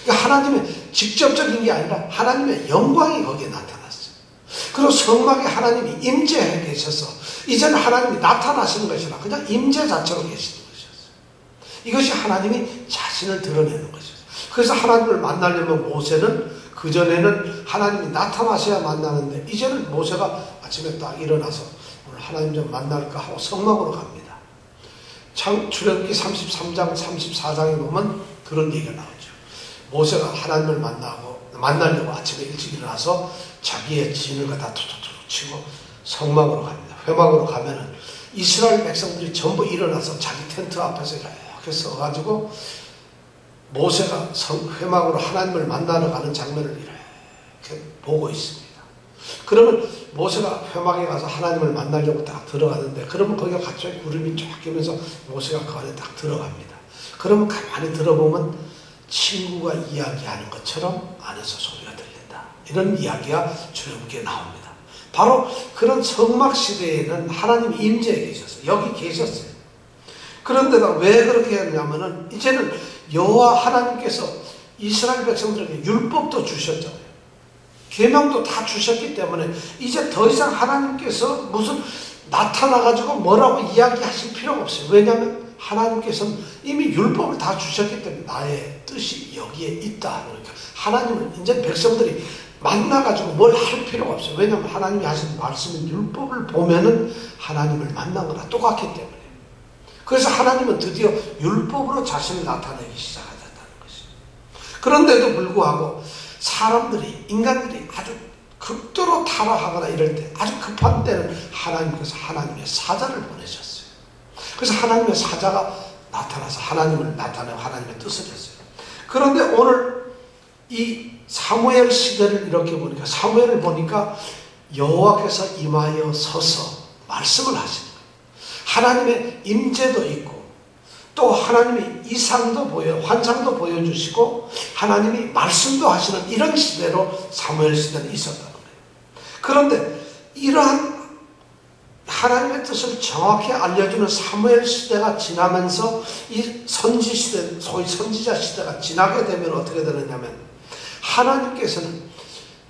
S1: 그러니까 하나님의 직접적인 게 아니라 하나님의 영광이 거기에 나타났어요. 그리고 성막에 하나님이 임재해 계셔서 이제는 하나님이 나타나시는 것이 아니라 그냥 임재 자체로 계시는 것이었어요. 이것이 하나님이 자신을 드러내는 것이었어요. 그래서 하나님을 만나려면 모세는 그전에는 하나님이 나타나셔야 만나는데 이제는 모세가 아침에 딱 일어나서 오늘 하나님 좀 만날까 하고 성막으로 갑니다. 출애굽기 33장 34장에 보면 그런 얘기가 나오죠. 모세가 하나님을 만나려고 아침에 일찍 일어나서 자기의 진을 갖다 툭툭툭 치고 성막으로 갑니다. 회막으로 가면은 이스라엘 백성들이 전부 일어나서 자기 텐트 앞에서 이렇게 서가지고 모세가 회막으로 하나님을 만나러 가는 장면을 이렇게 보고 있습니다. 그러면 모세가 회막에 가서 하나님을 만나려고 딱 들어가는데 그러면 거기가 갑자기 구름이 쫙 끼면서 모세가 그 안에 딱 들어갑니다. 그러면 가만히 들어보면 친구가 이야기하는 것처럼 안에서 소리가 들린다. 이런 이야기가 출애굽기에 나옵니다. 바로 그런 성막 시대에는 하나님이 임재해 계셨어요. 여기 계셨어요. 그런데다 왜 그렇게 했냐면은 이제는 여호와 하나님께서 이스라엘 백성들에게 율법도 주셨잖아요. 계명도 다 주셨기 때문에 이제 더 이상 하나님께서 무슨 나타나가지고 뭐라고 이야기하실 필요가 없어요. 왜냐하면 하나님께서는 이미 율법을 다 주셨기 때문에 나의 뜻이 여기에 있다. 그러니까 하나님은 이제 백성들이 만나가지고 뭘 할 필요가 없어요. 왜냐하면 하나님이 하신 말씀인 율법을 보면은 하나님을 만난 거나 똑같기 때문에. 그래서 하나님은 드디어 율법으로 자신을 나타내기 시작하셨다는 것이죠. 그런데도 불구하고 인간들이 아주 극도로 타락하거나 이럴 때, 아주 급한 때는 하나님께서 하나님의 사자를 보내셨어요. 그래서 하나님의 사자가 나타나서 하나님을 나타내고 하나님의 뜻을 했어요. 그런데 오늘 이 사무엘 시대를 이렇게 보니까, 사무엘을 보니까 여호와께서 임하여 서서 말씀을 하시는 거예요. 하나님의 임재도 있고 또 하나님이 이상도 환상도 보여주시고 하나님이 말씀도 하시는 이런 시대로 사무엘 시대는 있었다는 거예요. 그런데 이러한 하나님의 뜻을 정확히 알려주는 사무엘 시대가 지나면서 이 선지 시대, 소위 선지자 시대가 지나게 되면 어떻게 되느냐면 하나님께서는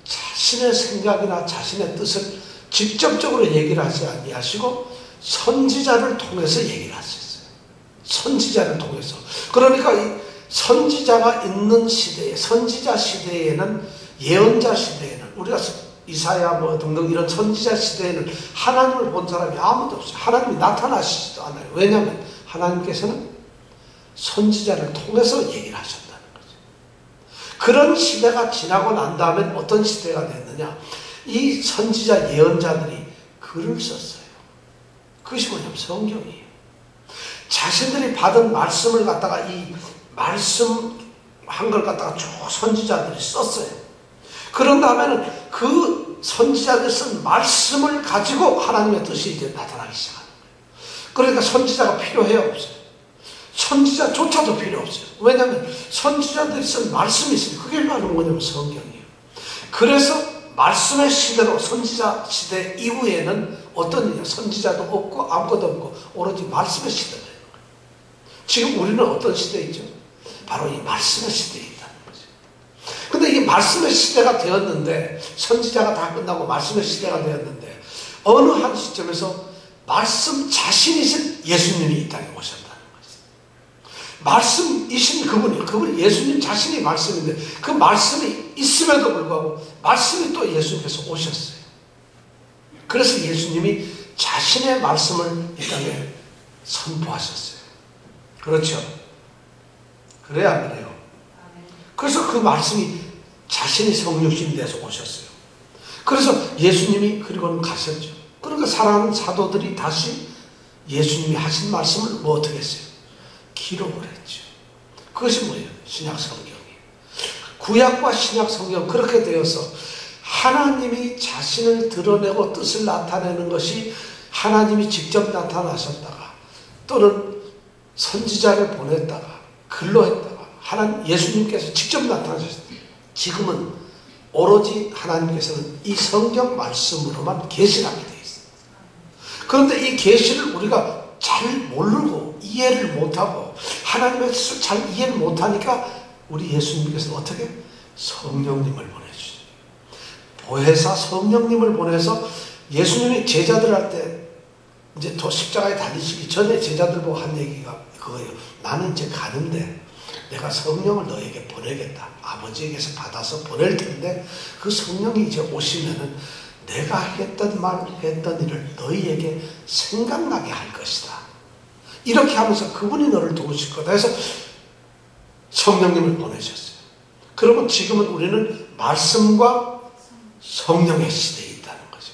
S1: 자신의 생각이나 자신의 뜻을 직접적으로 얘기를 하지 아니하시고 선지자를 통해서 얘기를 하셨어요. 선지자를 통해서. 그러니까 이 선지자가 있는 시대에, 선지자 시대에는, 예언자 시대에는, 우리가 이사야 등등 이런 선지자 시대에는 하나님을 본 사람이 아무도 없어요. 하나님이 나타나시지도 않아요. 왜냐하면 하나님께서는 선지자를 통해서 얘기를 하셨다는 거죠. 그런 시대가 지나고 난 다음에 어떤 시대가 됐느냐? 이 선지자 예언자들이 글을 썼어요. 그것이 뭐냐면 성경이에요. 자신들이 받은 말씀을 갖다가 이 말씀 한 걸 갖다가 쭉 선지자들이 썼어요. 그런 다음에는 그 선지자들이 쓴 말씀을 가지고 하나님의 뜻이 이제 나타나기 시작합니다. 그러니까 선지자가 필요해요, 없어요? 선지자조차도 필요 없어요. 왜냐하면 선지자들이 쓴 말씀이 있어요. 그게 바로 뭐냐면 성경이에요. 그래서 말씀의 시대로, 선지자 시대 이후에는 어떤 일이냐? 선지자도 없고 아무것도 없고 오로지 말씀의 시대가 되는 거예요. 지금 우리는 어떤 시대에 있죠? 바로 이 말씀의 시대에 있다는 거죠. 근데 이 말씀의 시대가 되었는데, 선지자가 다 끝나고 말씀의 시대가 되었는데 어느 한 시점에서 말씀 자신이신 예수님이 이 땅에 오셨다는 거죠. 말씀이신 그분 예수님 자신이 말씀인데 그 말씀이 있음에도 불구하고 말씀이 또 예수님께서 오셨어요. 그래서 예수님이 자신의 말씀을 이 땅에 선포하셨어요. 그렇죠? 그래야 안 그래요? 그래서 그 말씀이 자신이 성육신이 돼서 오셨어요. 그래서 예수님이 그리고는 가셨죠. 그러니까 사랑하는 사도들이 다시 예수님이 하신 말씀을 뭐 어떻게 했어요? 기록을 했죠. 그것이 뭐예요? 신약 성경이에요. 구약과 신약 성경 그렇게 되어서 하나님이 자신을 드러내고 뜻을 나타내는 것이 하나님이 직접 나타나셨다가 또는 선지자를 보냈다가 글로 했다가 하나님 예수님께서 직접 나타나셨다. 지금은 오로지 하나님께서는 이 성경 말씀으로만 계시하게 되어 있습니다. 그런데 이 계시를 우리가 잘 모르고 이해를 못하고 하나님의 뜻을 잘 이해를 못하니까 우리 예수님께서는 어떻게? 성령님을 보내주시죠. 보혜사 성령님을 보내서 예수님이 제자들 할 때 이제 십자가에 달리시기 전에 제자들 보고 한 얘기가 그거예요. 나는 이제 가는데 내가 성령을 너에게 보내겠다. 아버지에게서 받아서 보낼 텐데 그 성령이 이제 오시면은 내가 했던 말, 했던 일을 너희에게 생각나게 할 것이다. 이렇게 하면서 그분이 너를 도우실 거다 해서 성령님을 보내셨어요. 그러면 지금은 우리는 말씀과 성령의 시대에 있다는 거죠.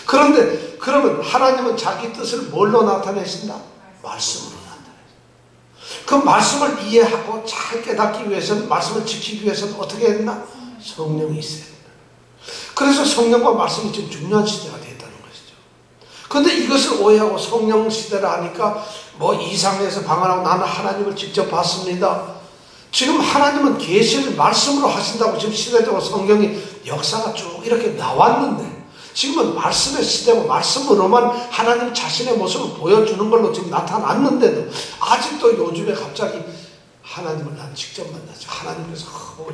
S1: 그런데 그러면 하나님은 자기 뜻을 뭘로 나타내신다? 말씀으로 나타내신다. 그 말씀을 이해하고 잘 깨닫기 위해서는, 말씀을 지키기 위해서는 어떻게 했나? 성령이 있어야 된다. 그래서 성령과 말씀이 지금 중요한 시대가 됐다는 것이죠. 그런데 이것을 오해하고 성령 시대라 하니까 뭐 이상해서 방언하고 나는 하나님을 직접 봤습니다. 지금 하나님은 계시를 말씀으로 하신다고 지금 시대적으로 성경이 역사가 쭉 이렇게 나왔는데 지금은 말씀의 시대고 말씀으로만 하나님 자신의 모습을 보여주는 걸로 지금 나타났는데도 아직도 요즘에 갑자기 하나님을 난 직접 만났죠. 하나님께서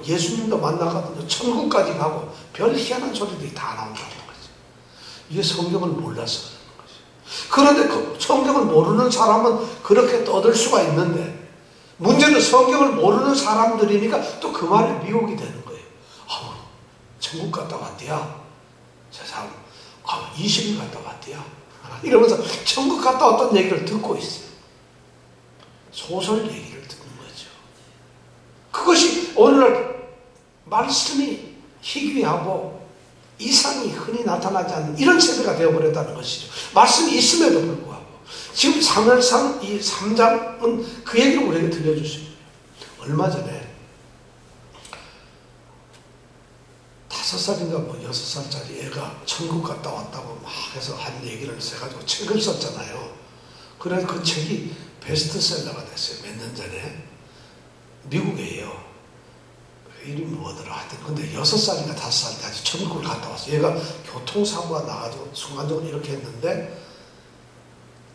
S1: 예수님도 만나거든요. 천국까지 가고 별 희한한 소리들이 다 나온다는 거죠. 이게 성경을 몰라서 그러는 거죠. 그런데 그 성경을 모르는 사람은 그렇게 떠들 수가 있는데 문제는 성경을 모르는 사람들이니까 또 그 말에 미혹이 되는 거예요. 천국 갔다 왔대야. 세상 20일 갔다 왔대야. 이러면서 천국 갔다 왔다는 얘기를 듣고 있어요. 소설 얘기를 듣는 거죠. 그것이 오늘날 말씀이 희귀하고 이상이 흔히 나타나지 않는 이런 세대가 되어버렸다는 것이죠. 말씀이 있음에도 불구하고 지금 사무엘상 이 3장은 그 얘기를 우리에게 들려줄 수 있어요. 얼마 전에 5살인가 뭐 6살짜리 애가 천국 갔다 왔다고 막 해서 한 얘기를 해가지고 책을 썼잖아요. 그래서 그 책이 베스트셀러가 됐어요. 몇 년 전에. 미국이에요. 이름이 뭐더라 하여튼. 근데 6살인가 5살 때 아주 천국을 갔다 왔어요. 얘가 교통사고가 나가지고 순간적으로 이렇게 했는데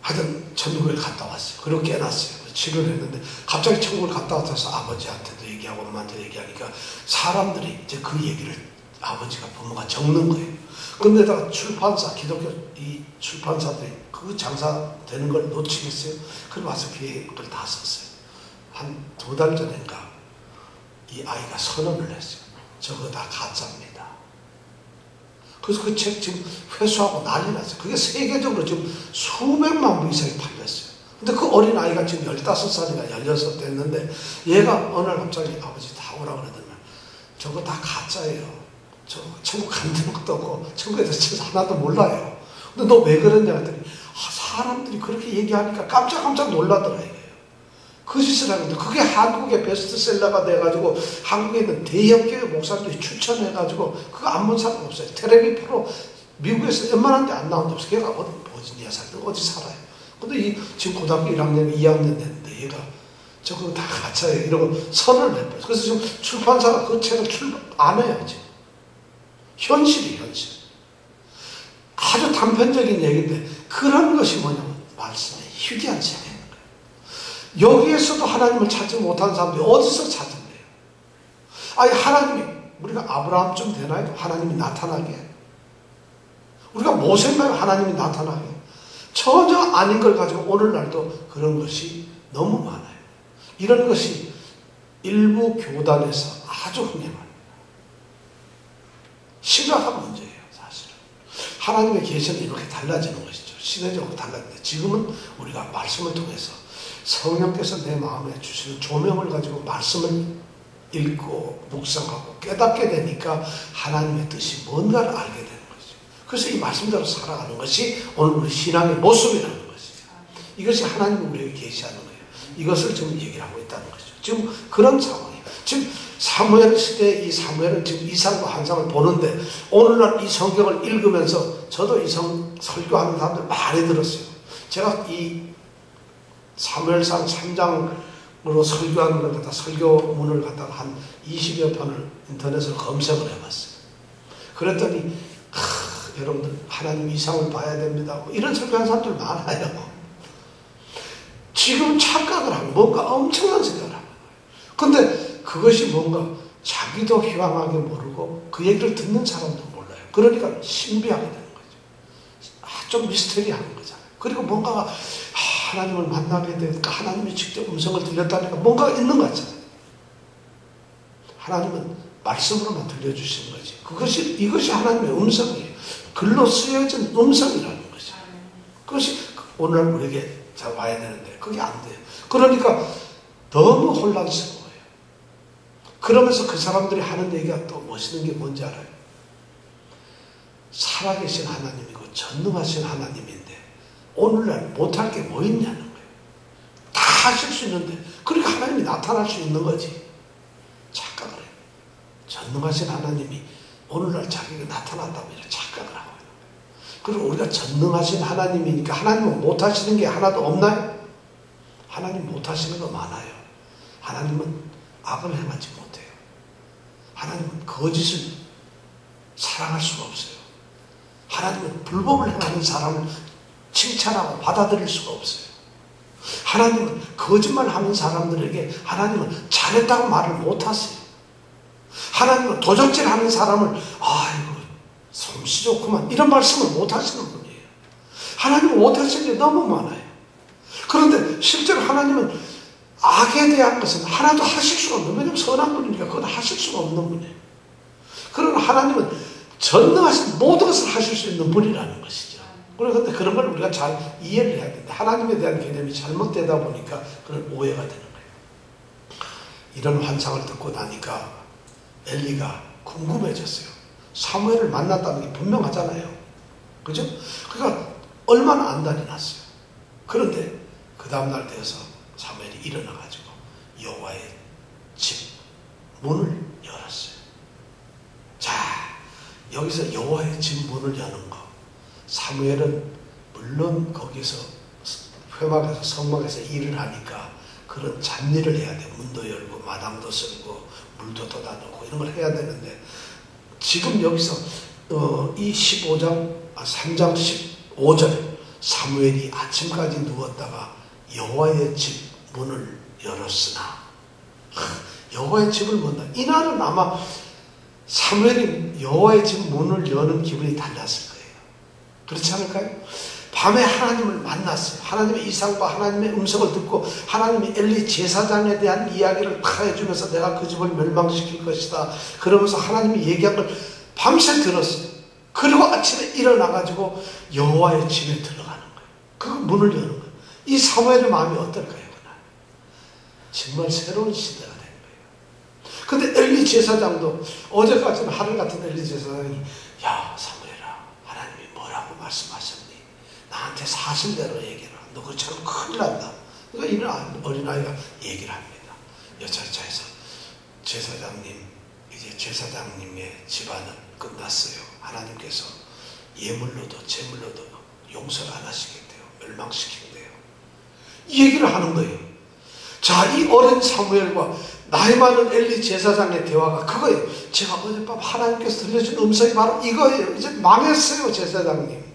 S1: 하여튼 천국을 갔다 왔어요. 그리고 깨났어요. 치료를 했는데 갑자기 천국을 갔다 와서 아버지한테도 얘기하고 엄마한테도 얘기하니까 사람들이 이제 그 얘기를 아버지가 부모가 적는 거예요. 근데다가 출판사, 기독교 이 출판사들이 그 장사 되는 걸 놓치겠어요? 그래 와서 계획을 다 썼어요. 한 2달 전인가 이 아이가 선언을 했어요. 저거 다 가짜입니다. 그래서 그 책 지금 회수하고 난리 났어요. 그게 세계적으로 지금 수백만 부 이상이 팔렸어요. 근데 그 어린 아이가 지금 15살인가 16 됐는데 얘가 어느 날 갑자기 아버지 다 오라 그러더니 저거 다 가짜예요. 저 천국 가는 것도 없고 천국에 대해서 하나도 몰라요. 근데 너 왜 그랬냐 했더니 사람들이 그렇게 얘기하니까 깜짝 놀라더라 이거예요. 그 짓을 하는데 그게 한국의 베스트셀러가 돼가지고 한국에 있는 대형교회 목사님들이 추천해가지고 그거 안 본 사람 없어요. 텔레비 프로 미국에서 웬만한 데 안 나온 데 없어요. 걔가 어디 버지니아 살든 어디 살아요. 근데 지금 고등학교 1학년 2학년 됐는데 얘가 저거 다 가짜예요 이러고 선을 내버려요. 그래서 지금 출판사가 그 책을 출판 안 해요 지금. 현실이에요 현실. 아주 단편적인 얘기인데 그런 것이 뭐냐면 말씀의 희귀한 세계인 거예요. 여기에서도 하나님을 찾지 못한 사람들이 어디서 찾은 거예요? 아니 하나님이 우리가 아브라함쯤 되나요? 하나님이 나타나게? 우리가 모세인가요? 하나님이 나타나게? 전혀 아닌 걸 가지고 오늘날도 그런 것이 너무 많아요. 이런 것이 일부 교단에서 아주 흥행합니다. 심각한 문제예요 사실은. 하나님의 계시는 이렇게 달라지는 것이죠. 시대적으로 달라지는데 지금은 우리가 말씀을 통해서 성령께서 내 마음에 주시는 조명을 가지고 말씀을 읽고 묵상하고 깨닫게 되니까 하나님의 뜻이 뭔가를 알게 되는 거죠. 그래서 이 말씀대로 살아가는 것이 오늘 우리 신앙의 모습이라는 것이죠. 이것이 하나님이 우리에게 계시하는 거예요. 이것을 지금 얘기를 하고 있다는 거죠. 지금 그런 상황이에요. 지금 사무엘 시대에 이 사무엘은 지금 이상과 환상을 보는데 오늘날 이 성경을 읽으면서 저도 이 설교하는 사람들 많이 들었어요. 제가 이 사무엘상 3장으로 설교하는 걸 갖다 설교문을 갖다가 한 20여 편을 인터넷으로 검색을 해봤어요. 그랬더니 여러분들 하나님 이상을 봐야 됩니다. 이런 설교하는 사람들 많아요. 지금 착각을 하고 뭔가 엄청난 생각을 하는 거예요. 근데 그것이 뭔가 자기도 희망하게 모르고 그 얘기를 듣는 사람도 몰라요. 그러니까 신비하게 되는 거죠. 좀 미스터리한 거잖아요. 그리고 뭔가가 하나님을 만나게 되니까 하나님이 직접 음성을 들렸다니까 뭔가가 있는 것 같잖아요. 하나님은 말씀으로만 들려주시는 거지. 이것이 하나님의 음성이에요. 글로 쓰여진 음성이라는 것이. 그것이 오늘 우리에게 잘 와야 되는데 그게 안 돼요. 그러니까 너무 혼란스러워요. 그러면서 그 사람들이 하는 얘기가 또 멋있는 게 뭔지 알아요? 살아계신 하나님이고 전능하신 하나님인데 오늘날 못할 게 뭐 있냐는 거예요. 다 하실 수 있는데 그러니까 하나님이 나타날 수 있는 거지. 착각을 해요. 전능하신 하나님이 오늘날 자기가 나타났다고 이렇게 착각을 하고 있는 거예요. 그리고 우리가 전능하신 하나님이니까 하나님은 못하시는 게 하나도 없나요? 하나님 못하시는 거 많아요. 하나님은 악을 행하지 못해요. 하나님은 거짓을 사랑할 수가 없어요. 하나님은 불법을 행하는 사람을 칭찬하고 받아들일 수가 없어요. 하나님은 거짓말하는 사람들에게 하나님은 잘했다고 말을 못하세요. 하나님은 도적질하는 사람을 아이고 솜씨 좋구만 이런 말씀을 못하시는 분이에요. 하나님은 못하시는 게 너무 많아요. 그런데 실제로 하나님은 악에 대한 것은 하나도 하실 수가 없는, 왜냐하면 선한 분이니까 그건 하실 수가 없는 분이에요. 그러나 하나님은 전능하신 모든 것을 하실 수 있는 분이라는 것이죠. 그런데 그런 걸 우리가 잘 이해를 해야 된다. 하나님에 대한 개념이 잘못되다 보니까 그런 오해가 되는 거예요. 이런 환상을 듣고 나니까 엘리가 궁금해졌어요. 사무엘을 만났다는 게 분명하잖아요. 그죠? 그러니까 얼마나 안달이 났어요. 그런데 그 다음날 되어서 사무엘이 일어나가지고 여호와의 집 문을 열었어요. 자, 여기서 여호와의 집 문을 여는 거, 사무엘은 물론 거기서 회막에서 성막에서 일을 하니까 그런 잡일을 해야 돼요. 문도 열고 마당도 쓸고 물도 쏟아 놓고 이런 걸 해야 되는데 지금 여기서 이 3장 15절 사무엘이 아침까지 누웠다가 여호와의 집 문을 열었으나 여호와의 집을 문다. 이날은 아마 사무엘이 여호와의 집 문을 여는 기분이 달랐을 거예요. 그렇지 않을까요? 밤에 하나님을 만났어요. 하나님의 이상과 하나님의 음성을 듣고 하나님이 엘리 제사장에 대한 이야기를 다 해주면서 내가 그 집을 멸망시킬 것이다. 그러면서 하나님이 얘기한 걸 밤새 들었어요. 그리고 아침에 일어나가지고 여호와의 집에 들어가는 거예요. 그 문을 여는 거예요. 이 사무엘의 마음이 어떨까요? 그날 정말 새로운 시대가 된 거예요. 근데 엘리 제사장도 어제까지는 하늘 같은 엘리 제사장이 야 사무엘아, 하나님이 뭐라고 말씀하셨니? 나한테 사실대로 얘기해라. 너 그처럼 큰일 난다. 그러니까 이런 어린아이가 얘기를 합니다. 여차저차해서 제사장님, 이제 제사장님의 집안은 끝났어요. 하나님께서 예물로도 제물로도 용서를 안 하시겠대요. 멸망시킨대요. 이 얘기를 하는 거예요. 자, 이 어린 사무엘과 나이 많은 엘리 제사장의 대화가 그거예요. 제가 어젯밤 하나님께서 들려준 음성이 바로 이거예요. 이제 망했어요, 제사장님.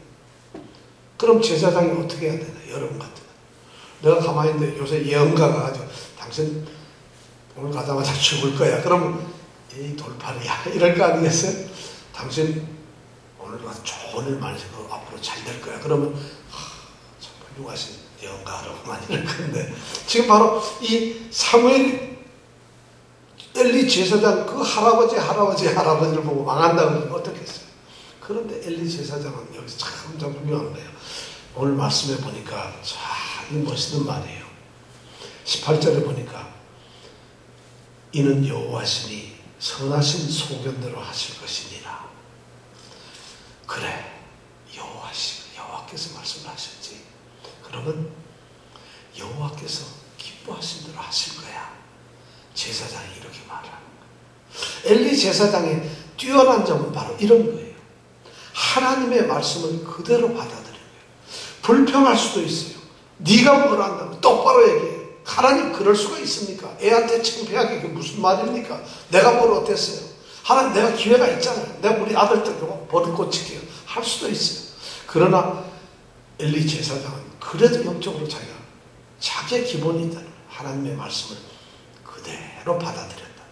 S1: 그럼 제사장이 어떻게 해야 되나? 여러분 같으면 내가 가만히 있는데 요새 예언가가 가지고 당신 오늘 가자마자 죽을 거야. 그러면 에이 돌팔이야 이럴 거 아니겠어요? 당신 오늘 가서 좋은 일 많이 생기고 앞으로 잘 될 거야. 그러면 참 훌륭하신 예언가라고만 이럴 건데 지금 바로 이 사무엘 엘리 제사장 그 할아버지를 보고 망한다고 그러면 어떻겠어요? 그런데 엘리 제사장은 여기서 참 훌륭한 거예요. 오늘 말씀에 보니까 참 멋있는 말이에요. 18절에 보니까 이는 여호와시니 선하신 소견대로 하실 것이니라. 그래, 여호와께서 말씀을 하셨지. 그러면 여호와께서 기뻐하신 대로 하실 거야. 제사장이 이렇게 말하는 거예요. 엘리 제사장의 뛰어난 점은 바로 이런 거예요. 하나님의 말씀을 그대로 받아들여요. 불평할 수도 있어요. 네가 뭘 안다고 똑바로 얘기해. 하나님 그럴 수가 있습니까? 애한테 창피하게 그게 무슨 말입니까? 내가 뭘 어땠어요? 하나님 내가 기회가 있잖아요. 내가 우리 아들 때 버릇 고칠게요. 할 수도 있어요. 그러나 엘리 제사장은 그래도 영적으로 자기의 기본이 있다는 거예요. 하나님의 말씀을 그대로 받아들였다는 거예요.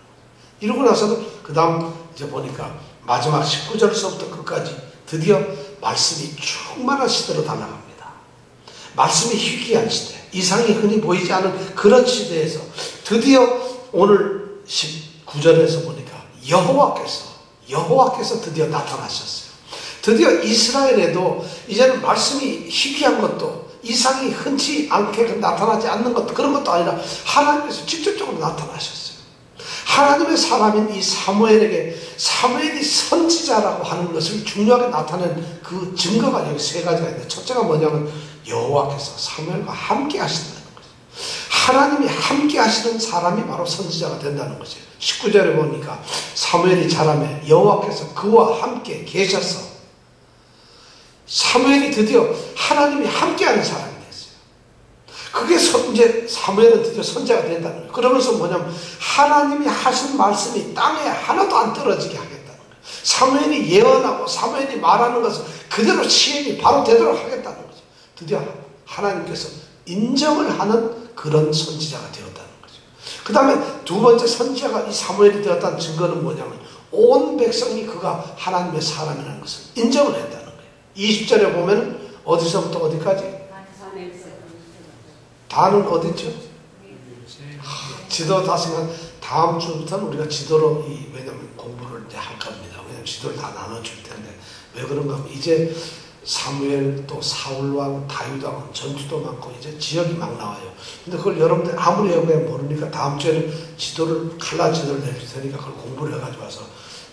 S1: 이러고 나서는 그 다음 이제 보니까 마지막 19절서부터 끝까지 드디어 말씀이 충만한 시대로 달아갑니다. 말씀이 희귀한 시대, 이상이 흔히 보이지 않은 그런 시대에서 드디어 오늘 19 9절에서 보니까 여호와께서 드디어 나타나셨어요. 드디어 이스라엘에도 이제는 말씀이 희귀한 것도 이상이 흔치 않게 나타나지 않는 것도 그런 것도 아니라 하나님께서 직접적으로 나타나셨어요. 하나님의 사람인 이 사무엘에게 사무엘이 선지자라고 하는 것을 중요하게 나타낸 그 증거가 여기 세 가지가 있는데, 첫째가 뭐냐면 여호와께서 사무엘과 함께 하신다는 거죠. 하나님이 함께 하시는 사람이 바로 선지자가 된다는 거죠. 19절에 보니까 사무엘이 자라매 여호와께서 그와 함께 계셔서 사무엘이 드디어 하나님이 함께하는 사람이 됐어요. 그게 이제 사무엘은 드디어 선지자가 된다는 거예요. 그러면서 뭐냐면 하나님이 하신 말씀이 땅에 하나도 안 떨어지게 하겠다는 거예요. 사무엘이 예언하고 사무엘이 말하는 것을 그대로 시행이 바로 되도록 하겠다는 거죠. 드디어 하나님께서 인정을 하는 그런 선지자가 되었다는 거죠. 그 다음에 두 번째 선지자가 이 사무엘이 되었다는 증거는 뭐냐면 온 백성이 그가 하나님의 사람이라는 것을 인정을 했다는 거예요. 20절에 보면 어디서부터 어디까지? 다는 어디죠? 지도 다시만 다음 주부터는 우리가 지도로 왜냐면 공부를 이제 할 겁니다. 왜냐면 지도를 다 나눠줄 텐데 왜 그런가 하면 이제 사무엘 또 사울왕 다윗왕 전투도 많고 이제 지역이 막 나와요. 근데 그걸 여러분들 아무리 외우게 모르니까 다음 주에는 지도를 칼라 지도를 내줄 테니까 그걸 공부를 해가지고 와서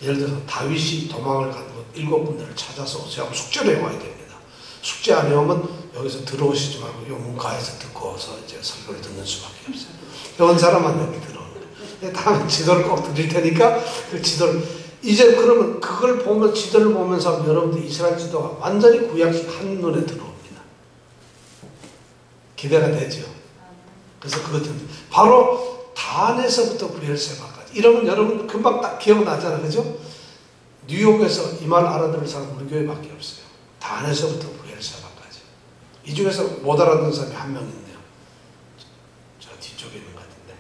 S1: 예를 들어서 다윗이 도망을 간 곳 7군데를 찾아서 제가 숙제를 해와야 됩니다. 숙제 안 해오면 여기서 들어오시지 말고 요 문가에서 듣고서 이제 설교를 듣는 수밖에 없어요. 배운 사람만 여기 들어오는 거예요. 다음에 지도를 꼭 드릴 테니까 그 지도를 이제 그러면 그걸 보면 지도를 보면서 여러분들 이스라엘 지도가 완전히 구약식 한눈에 들어옵니다. 기대가 되죠. 그래서 그것은 바로 단에서부터 브엘세바까지 이러면 여러분 금방 딱 기억나잖아요. 그죠? 뉴욕에서 이 말 알아들을 사람 우리 교회밖에 없어요. 단에서부터 브엘세바까지. 이 중에서 못 알아듣는 사람이 한 명 있네요. 저 뒤쪽에 있는 것 같은데.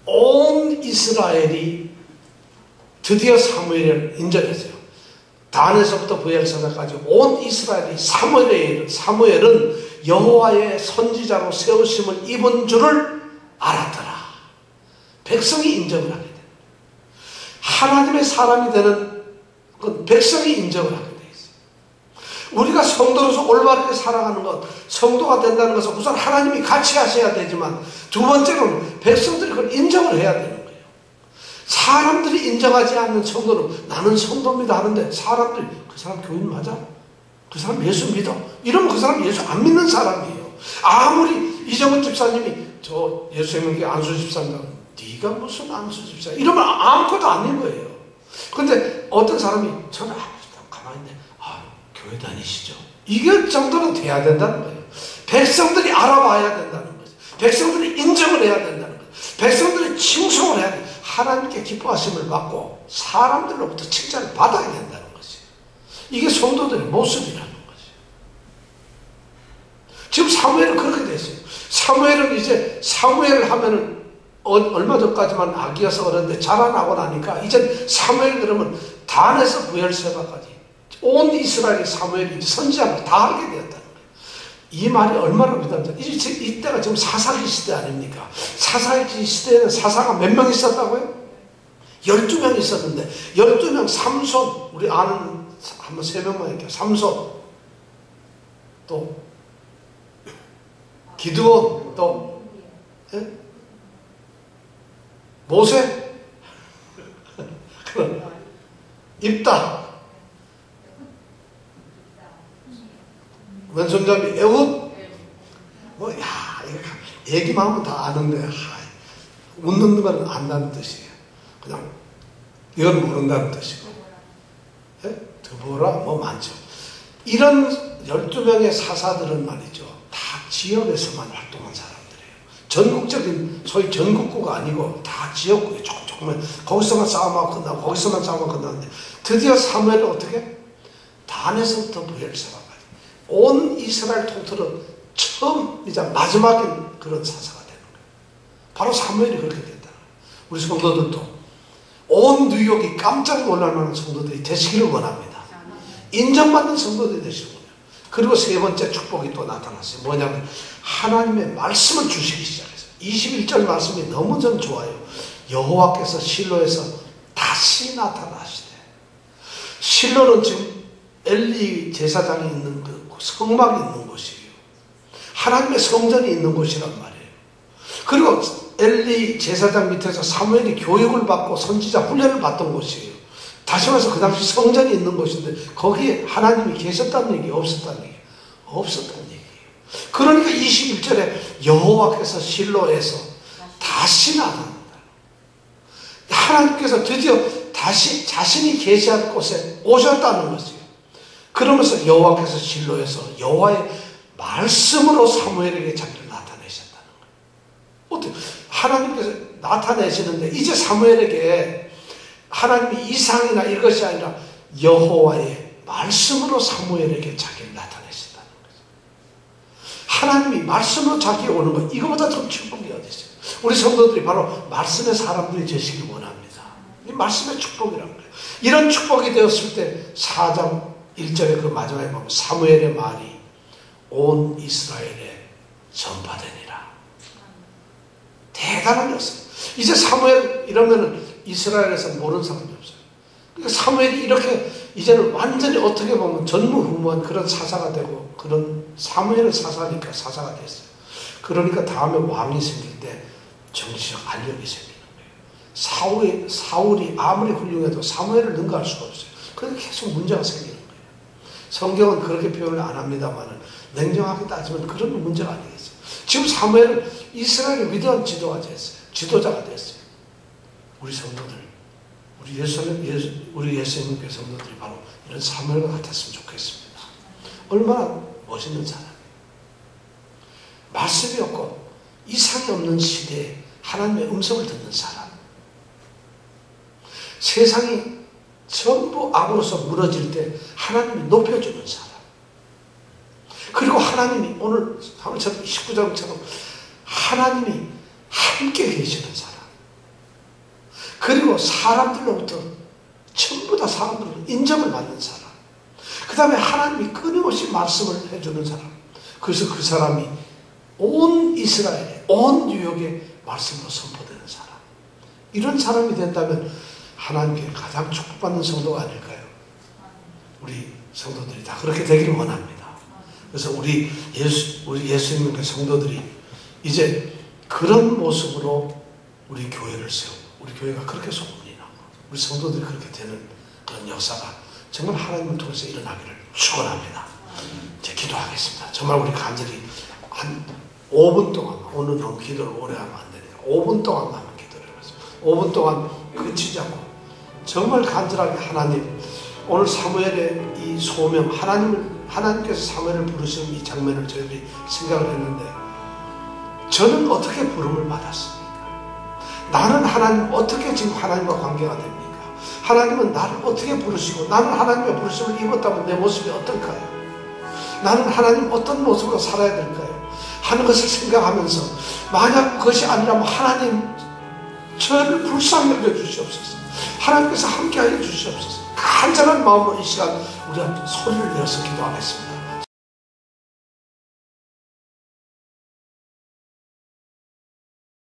S1: 온 이스라엘이 드디어 사무엘을 인정했어요. 단에서부터 브엘세바까지 온 이스라엘이 사무엘은 여호와의 선지자로 세우심을 입은 줄을 알았더라. 백성이 인정을 하게 됩니다. 하나님의 사람이 되는 건 백성이 인정을 하게 돼 있어요. 우리가 성도로서 올바르게 살아가는 것, 성도가 된다는 것은 우선 하나님이 같이 하셔야 되지만 두 번째로는 백성들이 그걸 인정을 해야 되는 거예요. 사람들이 인정하지 않는 성도는 나는 성도입니다 하는데 사람들이 그 사람 교인 맞아? 그 사람 예수 믿어? 이러면 그 사람 예수 안 믿는 사람이에요. 아무리 이정은 집사님이 저 예수 믿는 게 안수 집사입니다. 네가 무슨 안수 집사? 이러면 아무것도 아닌 거예요. 근데 어떤 사람이 저는 가만히 있네. 교회 다니시죠? 이게 정도는 돼야 된다는 거예요. 백성들이 알아봐야 된다는 거죠. 백성들이 인정을 해야 된다는 거예요. 백성들이 칭송을 해야 돼요. 하나님께 기뻐하심을 받고 사람들로부터 칭찬을 받아야 된다는 거죠. 이게 성도들의 모습이라는 거죠. 지금 사무엘은 그렇게 됐어요. 사무엘은 이제 사무엘을 하면은 얼마 전까지만 아기여서 그런데 자라나고 나니까 이제 사무엘 그러면 단에서 브엘세바까지 온 이스라엘이 사무엘이 선지자를 다 알게 되었다는 거예요. 이 말이 얼마나 부담스러워요. 이때가 지금 사사기 시대 아닙니까? 사사기 시대에는 사사가 몇 명 있었다고요? 12명 있었는데 12명 삼손 우리 아는 한번 3명만 할게요. 삼손 또 기드온 또 예? 모세 입다 왼손잡이 에훗 이거 얘기만 하면 다 아는데 웃는 건 안다는 뜻이에요. 그냥 이건 모른다는 뜻이고 예? 드보라 많죠. 이런 12명의 사사들은 말이죠. 다 지역에서만 활동한 사람들이에요. 전국적인 소위 전국구가 아니고 다 지역구에 조금만 거기서만 싸움하고 끝나고 거기서만 싸움하고 끝나는데 드디어 사무엘은 어떻게? 단에서부터 브엘세바까지 온 이스라엘 통틀어 처음이자 마지막인 그런 사사가 되는 거예요. 바로 사무엘이 그렇게 됐다. 우리 성도들도 온 뉴욕이 깜짝 놀랄 만한 성도들이 되시기를 원합니다. 인정받는 성도들이 되시고요. 그리고 세 번째 축복이 또 나타났어요. 뭐냐면 하나님의 말씀을 주시기 시작했어요. 21절 말씀이 너무 전 좋아요. 여호와께서 실로에서 다시 나타나시되, 실로는 지금 엘리 제사장이 있는 그 성막이 있는 곳이에요. 하나님의 성전이 있는 곳이란 말이에요. 그리고 엘리 제사장 밑에서 사무엘이 교육을 받고 선지자 훈련을 받던 곳이에요. 다시 말해서 그 당시 성전이 있는 곳인데 거기에 하나님이 계셨다는 얘기, 없었다는 얘기? 없었다는 얘기예요. 그러니까 21절에 여호와께서 실로에서 다시 나타난다. 하나님께서 드디어 다시 자신이 계시할 곳에 오셨다는 것이에요. 그러면서 여호와께서 실로에서 여호와의 말씀으로 사무엘에게 자기를 나타내셨다는 거예요. 어때요? 하나님께서 나타내시는데 이제 사무엘에게 하나님이 이상이나 이것이 아니라 여호와의 말씀으로 사무엘에게 자기를 나타내신다는 거죠. 하나님이 말씀으로 자기에 오는 것, 이거보다 더 축복이 어디 있어요? 우리 성도들이 바로 말씀의 사람들이 되시길 원합니다. 이 말씀의 축복이라는 거예요. 이런 축복이 되었을 때 4장 1절에 그 마지막에 보면 사무엘의 말이 온 이스라엘에 전파되니라. 대단한 것이에요. 이제 사무엘 이러면은 이스라엘에서 모르는 사람이 없어요. 그러니까 사무엘이 이렇게 이제는 완전히 어떻게 보면 전무후무한 그런 사사가 되고, 그런 사무엘을 사사니까 사사가 됐어요. 그러니까 다음에 왕이 생길 때 정치적 안력이 생기는 거예요. 사울이 아무리 훌륭해도 사무엘을 능가할 수가 없어요. 그래서 계속 문제가 생기는 거예요. 성경은 그렇게 표현을 안 합니다만 냉정하게 따지면 그런 문제가 아니겠어요. 지금 사무엘은 이스라엘의 위대한 지도자가 됐어요. 우리 성도들, 우리 예수님께 성도들이 바로 이런 사무엘과 같았으면 좋겠습니다. 얼마나 멋있는 사람이에요. 말씀이 없고 이상이 없는 시대에 하나님의 음성을 듣는 사람. 세상이 전부 악으로서 무너질 때 하나님이 높여주는 사람. 그리고 하나님이 오늘 19장처럼 하나님이 함께 계시는 사람. 그리고 사람들로부터 전부 다 사람들로 인정을 받는 사람. 그 다음에 하나님이 끊임없이 말씀을 해주는 사람. 그래서 그 사람이 온 이스라엘에, 온 뉴욕에 말씀으로 선포되는 사람. 이런 사람이 된다면 하나님께 가장 축복받는 성도가 아닐까요? 우리 성도들이 다 그렇게 되기를 원합니다. 그래서 우리 예수님의 성도들이 이제 그런 모습으로 우리 교회를 세우고, 우리 교회가 그렇게 소문이 나고, 우리 성도들이 그렇게 되는 그런 역사가 정말 하나님을 통해서 일어나기를 축원합니다. 이제 기도하겠습니다. 정말 우리 간절히 한 5분 동안, 오늘 너무 기도를 오래 하면 안 되니까 5분 동안만 기도를 해보겠습니다. 5분 동안 그치지 않고 정말 간절하게 하나님, 오늘 사무엘의 이 소명, 하나님께서 사무엘을 부르시는 이 장면을 저희들이 생각을 했는데, 저는 어떻게 부름을 받았습니까? 나는 하나님 어떻게 지금 하나님과 관계가 됩니까? 하나님은 나를 어떻게 부르시고, 나는 하나님의 부르심을 입었다면 내 모습이 어떨까요? 나는 하나님 어떤 모습으로 살아야 될까요? 하는 것을 생각하면서, 만약 그것이 아니라면 하나님 저를 불쌍히 여겨주시옵소서. 하나님께서 함께하여 주시옵소서. 간절한 마음으로 이 시간 우리가 소리를 내어서 기도하겠습니다.